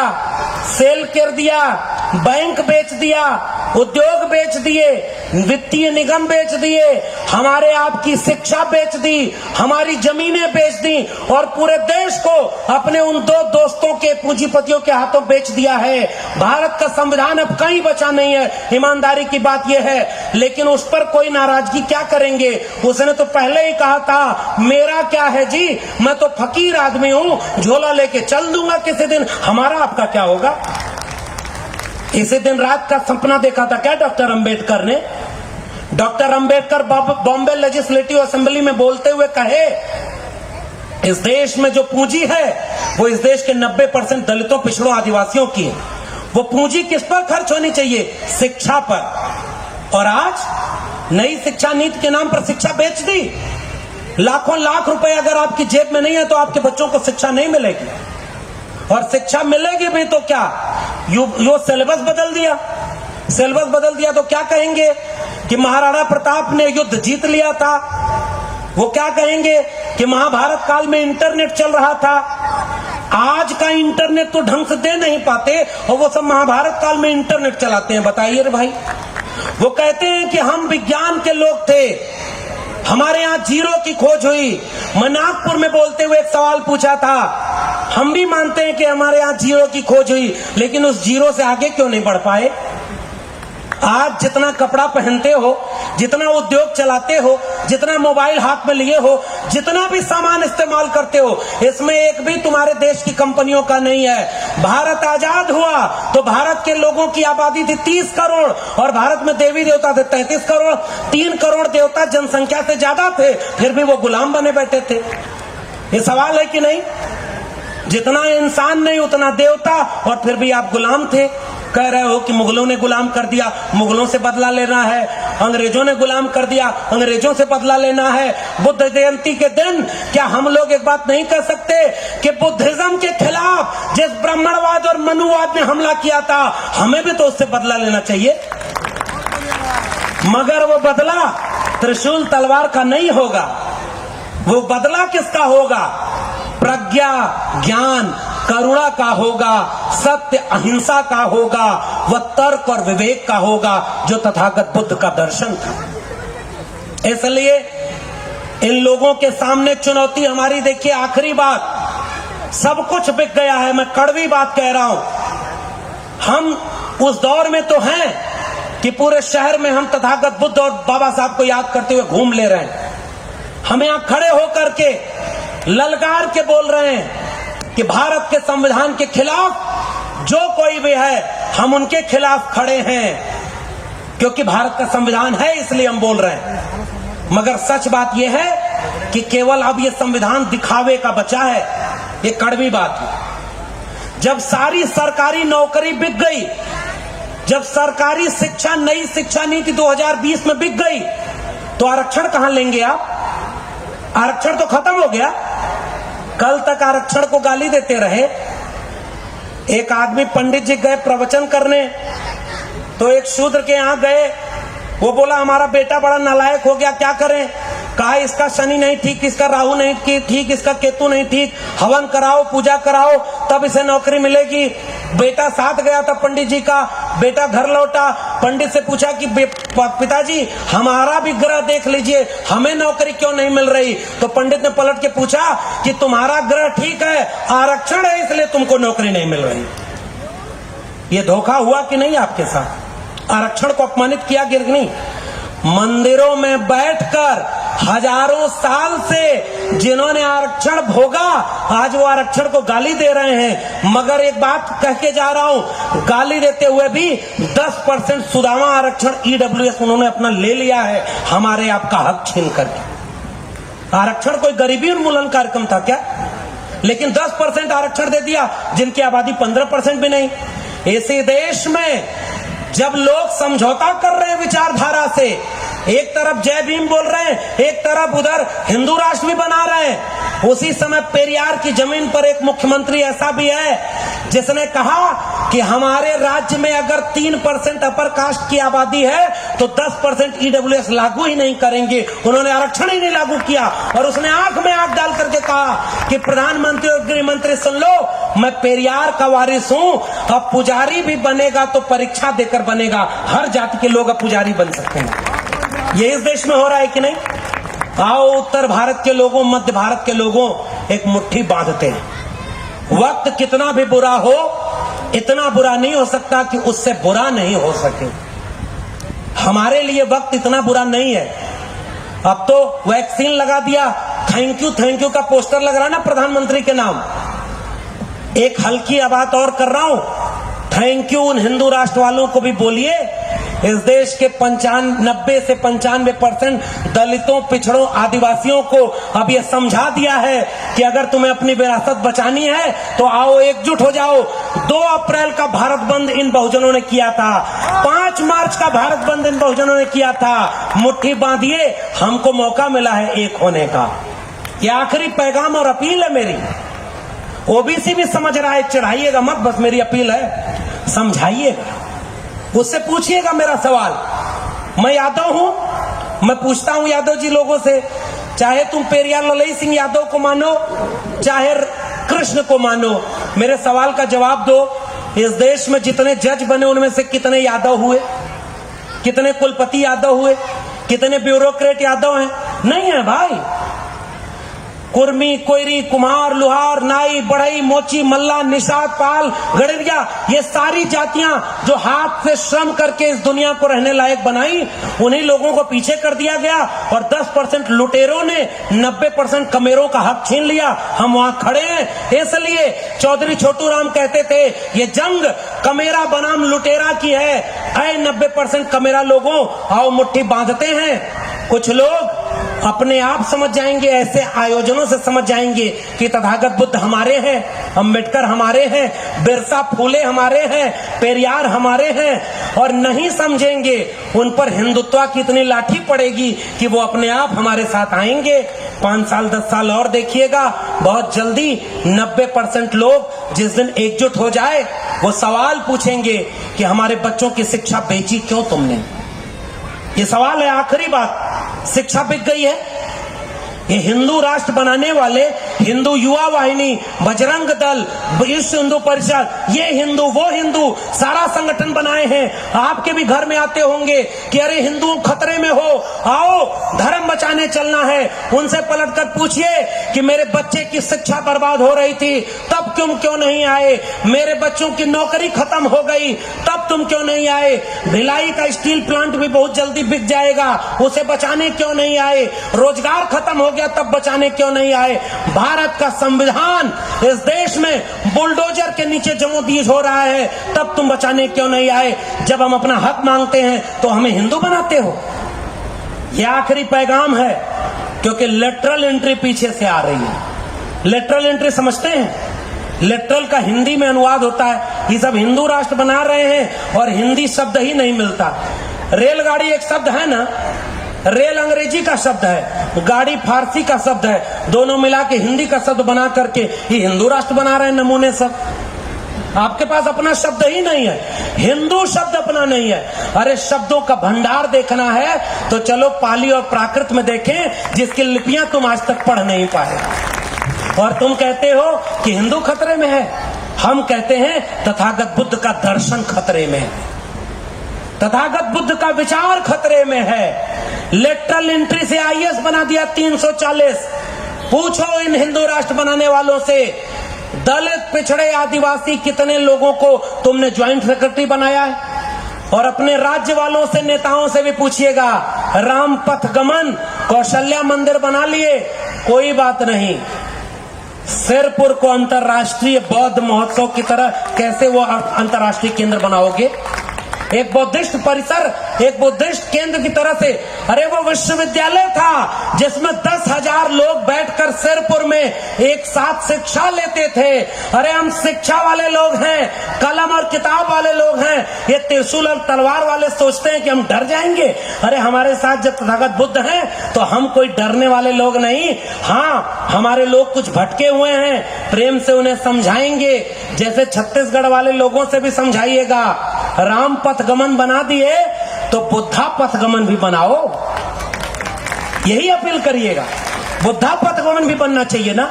सेल कर दिया, बैंक बेच दिया, उद्योग बेच दिए, वित्तीय निगम बेच दिए, हमारे आपकी शिक्षा बेच दी, हमारी जमीनें बेच दी, और पूरे देश को अपने उन 2 दोस्तों के, पूंजीपतियों के हाथों बेच दिया है। भारत का संविधान अब कहीं बचा नहीं है, ईमानदारी की बात यह है। लेकिन उस पर कोई नाराजगी क्या करेंगे? उसने तो पहले ही कहा था, मेरा क्या है जी, मैं तो फकीर आदमी हूं, झोला लेके चल दूंगा किसी दिन, हमारा आपका क्या होगा? इसी दिन रात का सपना देखा था क्या डॉक्टर अंबेडकर ने? Doctor Ambedkar Bombay legislative assembly में बोलते हुए कहे, इस देश में जो पूंजी है वो इस देश के 90% दलितों, पिछड़ों, आदिवासियों की है। वो पूंजी किस पर खर्च होनी चाहिए? शिक्षा पर। और आज नई शिक्षा नीति के नाम पर शिक्षा बेच दी। लाखों लाख रुपए अगर आपकी जेब में नहीं है तो आपके बच्चों को शिक्षा नहीं मिलेगी, और शिक्षा मिलेगी भी तो क्या? यो सिलेबस बदल दिया। सिलेबस बदल दिया तो क्या कहेंगे कि महाराणा प्रताप ने युद्ध जीत लिया था। वो क्या कहेंगे कि महाभारत काल में इंटरनेट चल रहा था। आज का इंटरनेट तो ढंग से दे नहीं पाते और वो सब महाभारत काल में इंटरनेट चलाते हैं। बताइए रे भाई। वो कहते हैं कि हम विज्ञान के लोग थे, हमारे यहाँ जीरो की खोज हुई। मैं नागपुर में बोलते हुए एक सवाल पूछा था, हम भी मानते हैं कि हमारे यहाँ जीरो की खोज हुई, लेकिन उस जीरो से आगे क्यों नहीं बढ़ पाए? आज जितना कपड़ा पहनते हो, जितना उद्योग चलाते हो, जितना मोबाइल हाथ में लिए हो, जितना भी सामान इस्तेमाल करते हो, इसमें एक भी तुम्हारे देश की कंपनियों का नहीं है। भारत आजाद हुआ तो भारत के लोगों की आबादी थी 30 करोड़ और भारत में देवी देवता थे 33 करोड़। 3 करोड़ देवता जनसंख्या से ज्यादा थे, फिर भी वो गुलाम बने बैठे थे। ये सवाल है कि नहीं? जितना इंसान नहीं उतना देवता, और फिर भी आप गुलाम थे। कह रहे हो कि मुगलों ने गुलाम कर दिया, मुगलों से बदला लेना है, अंग्रेजों ने गुलाम कर दिया, अंग्रेजों से बदला लेना है। बुद्ध जयंती के दिन क्या हम लोग एक बात नहीं कह सकते कि बुद्धिज्म के खिलाफ जिस ब्राह्मणवाद और मनुवाद ने हमला किया था, हमें भी तो उससे बदला लेना चाहिए? मगर वो बदला त्रिशूल तलवार का नहीं होगा। वो बदला किसका होगा? प्रज्ञा, ज्ञान, करुणा का होगा, सत्य अहिंसा का होगा, वह तर्क और विवेक का होगा जो तथागत बुद्ध का दर्शन था। इसलिए इन लोगों के सामने चुनौती हमारी, देखिए आखिरी बात, सब कुछ बिक गया है, मैं कड़वी बात कह रहा हूं। हम उस दौर में तो हैं कि पूरे शहर में हम तथागत बुद्ध और बाबा साहब को याद करते हुए घूम ले रहे हैं। हम यहां खड़े होकर के ललकार के बोल रहे हैं कि भारत के संविधान के खिलाफ जो कोई भी है, हम उनके खिलाफ खड़े हैं, क्योंकि भारत का संविधान है इसलिए हम बोल रहे हैं। मगर सच बात यह है कि केवल अब यह संविधान दिखावे का बचा है। ये कड़वी बात है। जब सारी सरकारी नौकरी बिक गई, जब सरकारी शिक्षा, नई शिक्षा नीति 2020 में बिक गई, तो आरक्षण कहां लेंगे आप? आरक्षण तो खत्म हो गया। कल तक आरक्षण को गाली देते रहे। एक आदमी पंडित जी गए प्रवचन करने, तो एक शूद्र के यहां गए, वो बोला हमारा बेटा बड़ा नालायक हो गया, क्या करें? कहा इसका शनि नहीं ठीक, इसका राहु नहीं ठीक, इसका केतु नहीं ठीक, हवन कराओ, पूजा कराओ, तब इसे नौकरी मिलेगी। बेटा साथ गया था पंडित जी का, बेटा घर लौटा, पंडित से पूछा कि पिताजी हमारा भी ग्रह देख लीजिए, हमें नौकरी क्यों नहीं मिल रही? तो पंडित ने पलट के पूछा कि तुम्हारा ग्रह ठीक है, आरक्षण है इसलिए तुमको नौकरी नहीं मिल रही। ये धोखा हुआ कि नहीं आपके साथ? आरक्षण को अपमानित किया कि नहीं? मंदिरों में बैठकर हजारों साल से जिन्होंने आरक्षण भोगा, आज वो आरक्षण को गाली दे रहे हैं। मगर एक बात कह के जा रहा हूं, गाली देते हुए भी 10% सुदामा आरक्षण ईडब्ल्यूएस उन्होंने अपना ले लिया है, हमारे आपका हक छीन करके। आरक्षण कोई गरीबी उन्मूलन कार्यक्रम था क्या? लेकिन 10% आरक्षण दे दिया, जिनकी आबादी 15% भी नहीं। इसी देश में जब लोग समझौता कर रहे हैं विचारधारा से, एक तरफ जय भीम बोल रहे हैं, एक तरफ उधर हिंदू राष्ट्र भी बना रहे हैं, उसी समय पेरियार की जमीन पर एक मुख्यमंत्री ऐसा भी है जिसने कहा कि हमारे राज्य में अगर 3% अपर कास्ट की आबादी है तो 10% ईडब्ल्यूएस लागू ही नहीं करेंगे। उन्होंने आरक्षण ही नहीं लागू किया, और उसने आंख में आंख डाल करके कहा कि प्रधानमंत्री और गृह मंत्री सुन लो, मैं पेरियार का वारिस हूं, अब पुजारी भी बनेगा तो परीक्षा देकर बनेगा। हर जाति के लोग अब पुजारी बन सकते हैं। ये इस देश में हो रहा है कि नहीं? आओ उत्तर भारत के लोगों, मध्य भारत के लोगों, एक मुट्ठी बांधते हैं। वक्त कितना भी बुरा हो, इतना बुरा नहीं हो सकता कि उससे बुरा नहीं हो सके। हमारे लिए वक्त इतना बुरा नहीं है। अब तो वैक्सीन लगा दिया, थैंक यू का पोस्टर लग रहा है ना प्रधानमंत्री के नाम। एक हल्की बात और कर रहा हूं, थैंक यू उन हिंदू राष्ट्र वालों को भी बोलिए, इस देश के 90 से 95% दलितों, पिछड़ों, आदिवासियों को अब यह समझा दिया है कि अगर तुम्हें अपनी विरासत बचानी है तो आओ एकजुट हो जाओ। 2 अप्रैल का भारत बंद इन बहुजनों ने किया था, 5 मार्च का भारत बंद इन बहुजनों ने किया था। मुट्ठी बांधिए, हमको मौका मिला है एक होने का। ये आखिरी पैगाम और अपील है मेरी। ओबीसी भी समझ रहा है, चढ़ाइएगा मत, बस मेरी अपील है, समझाइएगा, उससे पूछिएगा मेरा सवाल। मैं यादव हूं, मैं पूछता हूं यादव जी लोगों से, चाहे तुम पेरियार ललई सिंह यादव को मानो, चाहे कृष्ण को मानो, मेरे सवाल का जवाब दो। इस देश में जितने जज बने उनमें से कितने यादव हुए? कितने कुलपति यादव हुए? कितने ब्यूरोक्रेट यादव हैं? नहीं है भाई। कुर्मी, कोयरी, कुम्हार, लुहार, नाई, बढ़ई, मोची, मल्ला, निषाद, पाल, गड़रिया, ये सारी जातियां जो हाथ से श्रम करके इस दुनिया को रहने लायक बनाई, उन्हीं लोगों को पीछे कर दिया गया और 10% लुटेरों ने 90% कमेरों का हक छीन लिया। हम वहां खड़े हैं। इसलिए चौधरी छोटू राम कहते थे ये जंग कमेरा बनाम लुटेरा की है। ऐ 90% कमेरा लोगों, आओ मुट्ठी बांधते हैं। कुछ लोग अपने आप समझ जाएंगे, ऐसे आयोजनों से समझ जाएंगे कि तथागत बुद्ध हमारे हैं, अम्बेडकर हमारे हैं, बिरसा फूले हमारे हैं, पेरियार हमारे हैं, और नहीं समझेंगे उन पर हिंदुत्व की इतनी लाठी पड़ेगी कि वो अपने आप हमारे साथ आएंगे। 5 साल 10 साल और देखिएगा, बहुत जल्दी 90% लोग जिस दिन एकजुट हो जाए वो सवाल पूछेंगे कि हमारे बच्चों की शिक्षा बेची क्यों तुमने। ये सवाल है। आखिरी बात, शिक्षा बिक गई है। ये हिंदू राष्ट्र बनाने वाले हिंदू युवा वाहिनी, बजरंग दल, विश्व हिंदू परिषद, ये हिंदू वो हिंदू सारा संगठन बनाए हैं। आपके भी घर में आते होंगे कि अरे हिंदू खतरे में हो, आओ धर्म बचाने चलना है। उनसे पलटकर पूछिए कि मेरे बच्चे की शिक्षा बर्बाद हो रही थी, तब तुम क्यों नहीं आए? मेरे बच्चों की नौकरी खत्म हो गई, तब तुम क्यों नहीं आए? भिलाई का स्टील प्लांट भी बहुत जल्दी बिक जाएगा, उसे बचाने क्यों नहीं आए? रोजगार खत्म हो गया, तब बचाने क्यों नहीं आए? भारत का संविधान इस देश में बुलडोजर के नीचे जमोदीज हो रहा है, तब तुम बचाने क्यों नहीं आए? जब हम अपना हक मांगते हैं तो हमें हिंदू बनाते हो। यह आखिरी पैगाम है, क्योंकि लेटरल एंट्री पीछे से आ रही है। लेटरल एंट्री समझते हैं? लेटरल का हिंदी में अनुवाद होता है। ये सब हिंदू राष्ट्र बना रहे हैं और हिंदी शब्द ही नहीं मिलता। रेलगाड़ी एक शब्द है ना, रेल अंग्रेजी का शब्द है, गाड़ी फारसी का शब्द है, दोनों मिला के हिंदी का शब्द बना करके ये हिंदू राष्ट्र बना रहे हैं नमूने सब। आपके पास अपना शब्द ही नहीं है, हिंदू शब्द अपना नहीं है। अरे शब्दों का भंडार देखना है तो चलो पाली और प्राकृत में देखें, जिसकी लिपियां तुम आज तक पढ़ नहीं पाए। और तुम कहते हो कि हिंदू खतरे में है, हम कहते हैं तथागत बुद्ध का दर्शन खतरे में है, तथागत बुद्ध का विचार खतरे में है। लेटरल एंट्री से आईएएस बना दिया 340। पूछो इन हिंदू राष्ट्र बनाने वालों से, दलित, पिछड़े, आदिवासी कितने लोगों को तुमने ज्वाइंट सेक्रेटरी बनाया है? और अपने राज्य वालों से, नेताओं से भी पूछिएगा, राम पथ गमन, कौशल्या मंदिर बना लिए, कोई बात नहीं। सिरपुर को अंतर्राष्ट्रीय बौद्ध महोत्सव की तरह कैसे वो अंतर्राष्ट्रीय केंद्र बनाओगे? एक बौद्धिस्ट परिसर, एक बुद्धिस्ट केंद्र की तरह से। अरे वो विश्वविद्यालय था जिसमें 10,000 लोग बैठकर सिरपुर में एक साथ शिक्षा लेते थे। अरे हम शिक्षा वाले लोग हैं, कलम और किताब वाले लोग हैं। ये त्रिशूल और तलवार वाले सोचते हैं कि हम डर जाएंगे। अरे हमारे साथ जब तथागत बुद्ध हैं तो हम कोई डरने वाले लोग नहीं। हाँ, हमारे लोग कुछ भटके हुए हैं, प्रेम से उन्हें समझाएंगे, जैसे छत्तीसगढ़ वाले लोगों से भी समझाइएगा। राम पथ गमन बना दिए तो बुद्धा पथ गमन भी बनाओ, यही अपील करिएगा। बुद्धा पथ गमन भी बनना चाहिए ना।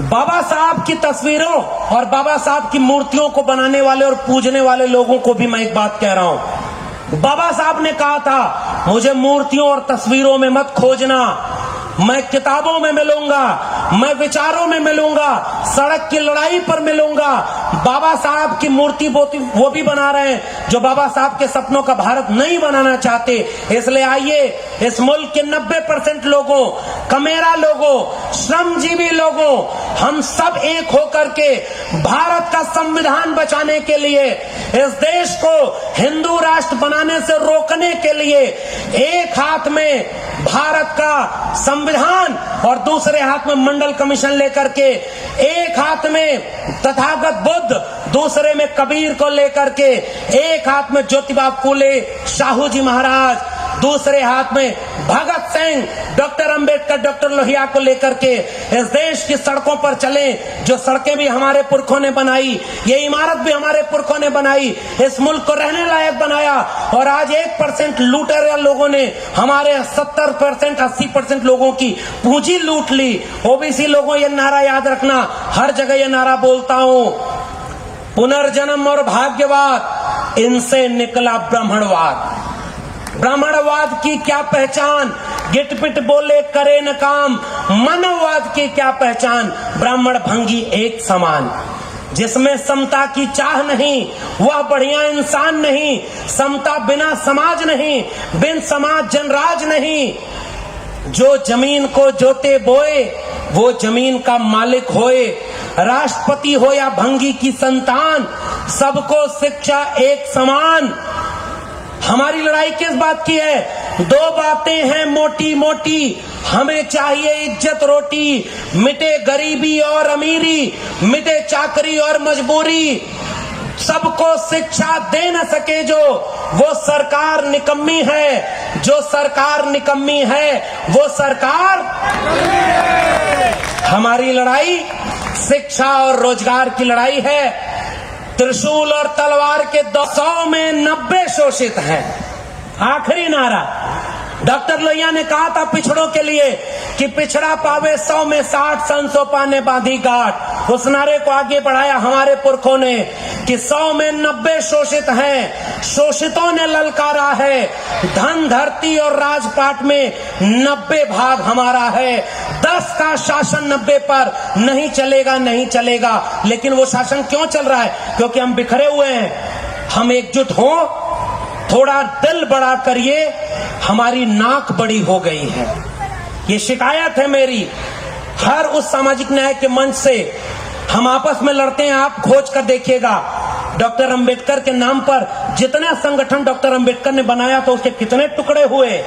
बाबा साहब की तस्वीरों और बाबा साहब की मूर्तियों को बनाने वाले और पूजने वाले लोगों को भी मैं एक बात कह रहा हूं। बाबा साहब ने कहा था, मुझे मूर्तियों और तस्वीरों में मत खोजना, मैं किताबों में मिलूंगा, मैं विचारों में मिलूंगा, सड़क की लड़ाई पर मिलूंगा। बाबा साहब की मूर्ति वो भी बना रहे हैं जो बाबा साहब के सपनों का भारत नहीं बनाना चाहते। इसलिए आइए, इस मुल्क के 90% लोगों, कमेरा लोगों, श्रमजीवी लोगों, हम सब एक होकर के भारत का संविधान बचाने के लिए, इस देश को हिंदू राष्ट्र बनाने से रोकने के लिए, एक हाथ में भारत का संविधान और दूसरे हाथ में मंडल कमीशन लेकर के, एक हाथ में तथागत बुद्ध, दूसरे में कबीर को लेकर के, एक हाथ में ज्योतिबा फूले, साहू जी महाराज, दूसरे हाथ में भगत सिंह, डॉक्टर अंबेडकर, डॉक्टर लोहिया को लेकर के इस देश की सड़कों पर चलें। जो सड़कें भी हमारे पुरखों ने बनाई, ये इमारत भी हमारे पुरखों ने बनाई, इस मुल्क को रहने लायक बनाया। और आज 1% लूटेरे लोगों ने हमारे 70%, 80% लोगों की पूंजी लूट ली। ओबीसी लोगों, ये नारा याद रखना, हर जगह ये नारा बोलता हूं, पुनर्जन्म और भाग्यवाद, इनसे निकला ब्राह्मणवाद। ब्राह्मणवाद की क्या पहचान? गिट पिट बोले करे न काम, मानववाद की क्या पहचान, ब्राह्मण भंगी एक समान। जिसमें समता की चाह नहीं वह बढ़िया इंसान नहीं, समता बिना समाज नहीं, बिन समाज जनराज नहीं। जो जमीन को जोते बोए वो जमीन का मालिक होए, राष्ट्रपति हो या भंगी की संतान, सबको शिक्षा एक समान। हमारी लड़ाई किस बात की है? दो बातें हैं मोटी मोटी, हमें चाहिए इज्जत रोटी, मिटे गरीबी और अमीरी, मिटे चाकरी और मजबूरी। सबको शिक्षा दे न सके जो, वो सरकार निकम्मी है। जो सरकार निकम्मी है वो सरकार। हमारी लड़ाई शिक्षा और रोजगार की लड़ाई है। त्रिशूल और तलवार के 100 में 90 शोषित हैं। आखिरी नारा डॉक्टर लोहिया ने कहा था पिछड़ों के लिए कि पिछड़ा पावे 100 में 60, संसो पाने बांधी गांठ। उस नारे को आगे बढ़ाया हमारे पुरखों ने कि 100 में 90 शोषित हैं। शोषितों ने ललकारा है, धन धरती और राजपाट में 90 भाग हमारा है। 10 का शासन 90 पर नहीं चलेगा, नहीं चलेगा। लेकिन वो शासन क्यों चल रहा है? क्योंकि हम बिखरे हुए हैं। हम एकजुट हों, थोड़ा दिल बड़ा करिए, हमारी नाक बड़ी हो गई है। ये शिकायत है मेरी हर उस सामाजिक न्याय के मंच से। हम आपस में लड़ते हैं, आप खोज कर देखिएगा डॉक्टर अंबेडकर के नाम पर जितने संगठन डॉक्टर अंबेडकर ने बनाया था उसके कितने टुकड़े हुए।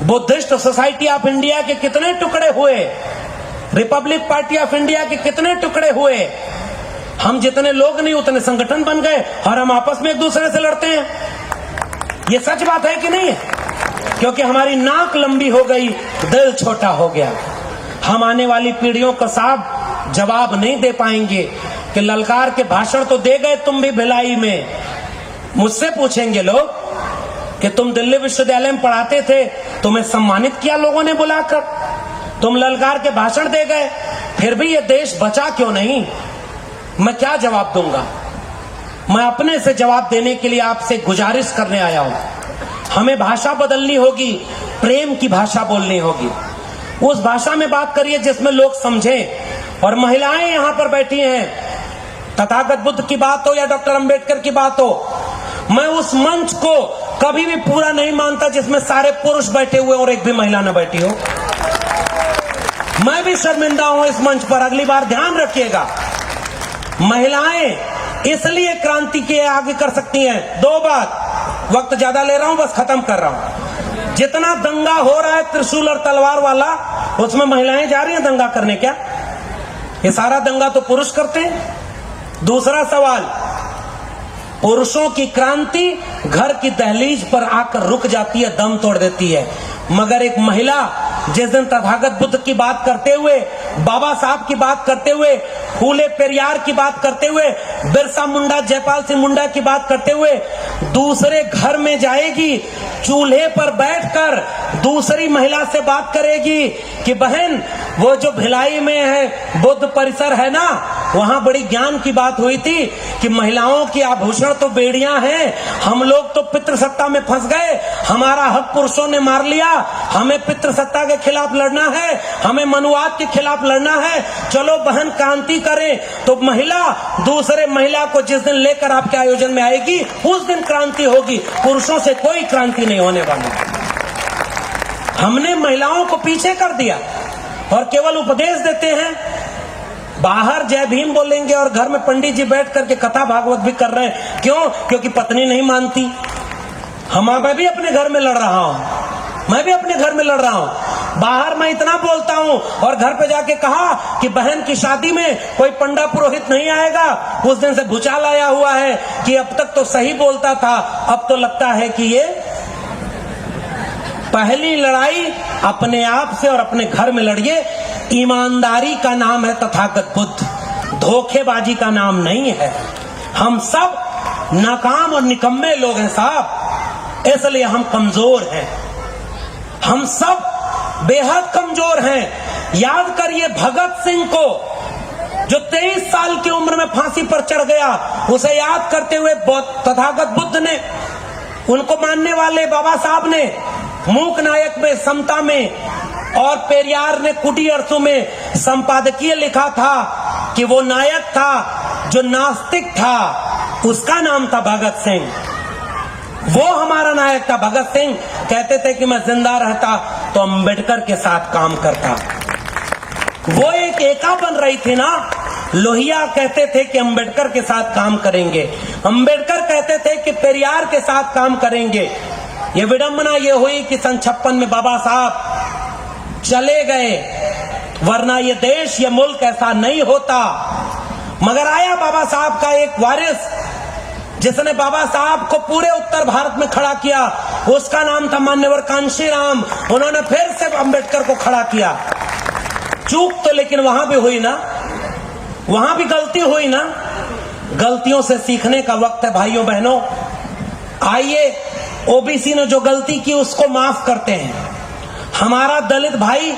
बुद्धिस्ट सोसाइटी ऑफ इंडिया के कितने टुकड़े हुए, रिपब्लिक पार्टी ऑफ इंडिया के कितने टुकड़े हुए। हम जितने लोग नहीं उतने संगठन बन गए और हम आपस में एक दूसरे से लड़ते हैं। ये सच बात है कि नहीं है? क्योंकि हमारी नाक लंबी हो गई, दिल छोटा हो गया। हम आने वाली पीढ़ियों को साफ जवाब नहीं दे पाएंगे कि ललकार के भाषण तो दे गए तुम भी भिलाई में। मुझसे पूछेंगे लोग कि तुम दिल्ली विश्वविद्यालय में पढ़ाते थे, तुम्हें सम्मानित किया लोगों ने बुलाकर, तुम ललकार के भाषण दे गए, फिर भी ये देश बचा क्यों नहीं? मैं क्या जवाब दूंगा? मैं अपने से जवाब देने के लिए आपसे गुजारिश करने आया हूं। हमें भाषा बदलनी होगी, प्रेम की भाषा बोलनी होगी। उस भाषा में बात करिए जिसमें लोग समझें। और महिलाएं यहां पर बैठी हैं, तथागत बुद्ध की बात हो या डॉक्टर अंबेडकर की बात हो, मैं उस मंच को कभी भी पूरा नहीं मानता जिसमें सारे पुरुष बैठे हुए और एक भी महिला न बैठी हो। मैं भी शर्मिंदा हूं इस मंच पर। अगली बार ध्यान रखिएगा, महिलाएं इसलिए क्रांति के आगे कर सकती हैं। 2 बात, वक्त ज्यादा ले रहा हूं, बस खत्म कर रहा हूं। जितना दंगा हो रहा है त्रिशूल और तलवार वाला, उसमें महिलाएं जा रही हैं दंगा करने क्या? ये सारा दंगा तो पुरुष करते हैं। दूसरा सवाल, पुरुषों की क्रांति घर की दहलीज पर आकर रुक जाती है, दम तोड़ देती है। मगर एक महिला जिस दिन तथागत बुद्ध की बात करते हुए, बाबा साहब की बात करते हुए, फूले पेरियार की बात करते हुए, बिरसा मुंडा, जयपाल सिंह मुंडा की बात करते हुए दूसरे घर में जाएगी, चूल्हे पर बैठकर दूसरी महिला से बात करेगी कि बहन वो जो भिलाई में है बुद्ध परिसर है ना, वहां बड़ी ज्ञान की बात हुई थी कि महिलाओं की आभूषण तो बेड़ियां हैं, हम लोग तो पितृसत्ता में फंस गए, हमारा हक पुरुषों ने मार लिया, हमें पितृसत्ता के खिलाफ लड़ना है, हमें मनुवाद के खिलाफ लड़ना है, चलो बहन क्रांति करें। तो महिला दूसरे महिला को जिस दिन लेकर आपके आयोजन में आएगी उस दिन क्रांति होगी। पुरुषों से कोई क्रांति नहीं होने वाली। हमने महिलाओं को पीछे कर दिया और केवल उपदेश देते हैं। बाहर जय भीम बोलेंगे और घर में पंडित जी बैठ करके कथा भागवत भी कर रहे हैं। क्यों? क्योंकि पत्नी नहीं मानती। मैं भी अपने घर में लड़ रहा हूं, मैं भी अपने घर में लड़ रहा हूं। बाहर मैं इतना बोलता हूं और घर पे जाके कहा कि बहन की शादी में कोई पंडा पुरोहित नहीं आएगा। उस दिन से भूचाल आया हुआ है कि अब तक तो सही बोलता था, अब तो लगता है कि ये पहली लड़ाई अपने आप से और अपने घर में लड़िए। ईमानदारी का नाम है तथागत बुद्ध, धोखेबाजी का नाम नहीं है। हम सब नाकाम और निकम्मे लोग हैं साहब, इसलिए हम कमजोर हैं। हम सब बेहद कमजोर हैं। याद करिए भगत सिंह को, जो 23 साल की उम्र में फांसी पर चढ़ गया, उसे याद करते हुए तथागत बुद्ध ने, उनको मानने वाले बाबा साहब ने मूक नायक में समता में, और पेरियार ने कुटी अर्थों में संपादकीय लिखा था कि वो नायक था जो नास्तिक था, उसका नाम था भगत सिंह। वो हमारा नायक था। भगत सिंह कहते थे कि मैं जिंदा रहता तो अंबेडकर के साथ काम करता। वो एक एका बन रही थी ना। लोहिया कहते थे कि अंबेडकर के साथ काम करेंगे, अंबेडकर कहते थे कि पेरियार के साथ काम करेंगे। ये विडंबना ये हुई कि सन 56 में बाबा साहब चले गए, वरना ये देश ये मुल्क ऐसा नहीं होता। मगर आया बाबा साहब का एक वारिस जिसने बाबा साहब को पूरे उत्तर भारत में खड़ा किया, उसका नाम था मान्यवर कांशीराम। उन्होंने फिर से अंबेडकर को खड़ा किया। चूक तो लेकिन वहां भी हुई ना, वहां भी गलती हुई ना। गलतियों से सीखने का वक्त है भाइयों बहनों। आइए ओबीसी ने जो गलती की उसको माफ करते हैं। हमारा दलित भाई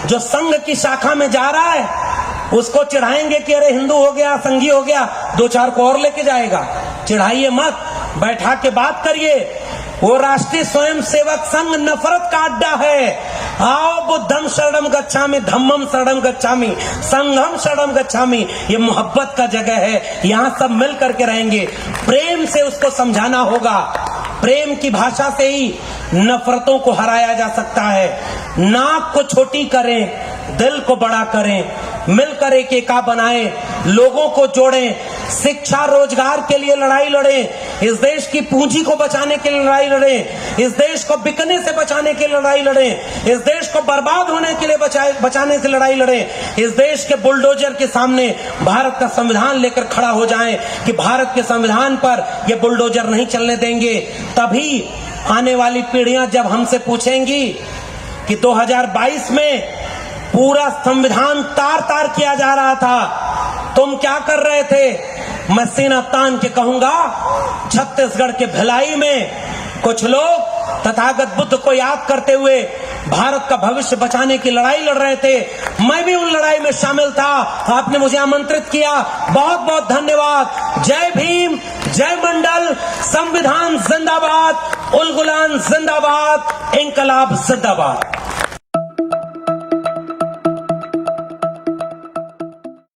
जो संघ की शाखा में जा रहा है उसको चिढ़ाएंगे कि अरे हिंदू हो गया, संघी हो गया, 2-4 को और लेके जाएगा। चिढ़ाइए मत, बैठा के बात करिए। वो राष्ट्रीय स्वयंसेवक संघ नफरत का अड्डा है। आओ बुद्धम शरणम गच्छामि, धम्मम शरणम गच्छामि, संघम शरणम गच्छामि। ये मोहब्बत का जगह है, यहाँ सब मिल करके रहेंगे। प्रेम से उसको समझाना होगा। प्रेम की भाषा से ही नफरतों को हराया जा सकता है। नाक को छोटी करें, दिल को बड़ा करें, मिलकर एक एका बनाएं, लोगों को जोड़ें, शिक्षा रोजगार के लिए लड़ाई लड़ें, इस देश की पूंजी को बचाने के लिए लड़ाई लड़ें, इस देश को बिकने से बचाने के लिए लड़ाई लड़ें, इस देश को बर्बाद होने के लिए बचाने से लड़ाई लड़ें। इस देश के बुलडोजर के सामने भारत का संविधान लेकर खड़ा हो जाएं कि भारत के संविधान पर ये बुलडोजर नहीं चलने देंगे। तभी आने वाली पीढ़ियां जब हमसे पूछेंगी कि 2022 में पूरा संविधान तार तार किया जा रहा था, तुम क्या कर रहे थे, मैं सीना तान के कहूंगा छत्तीसगढ़ के भिलाई में कुछ लोग तथागत बुद्ध को याद करते हुए भारत का भविष्य बचाने की लड़ाई लड़ रहे थे। मैं भी उन लड़ाई में शामिल था। आपने मुझे आमंत्रित किया, बहुत बहुत धन्यवाद। जय भीम, जय मंडल, संविधान जिंदाबाद, उल गुलान जिंदाबाद, इंकलाब जिंदाबाद।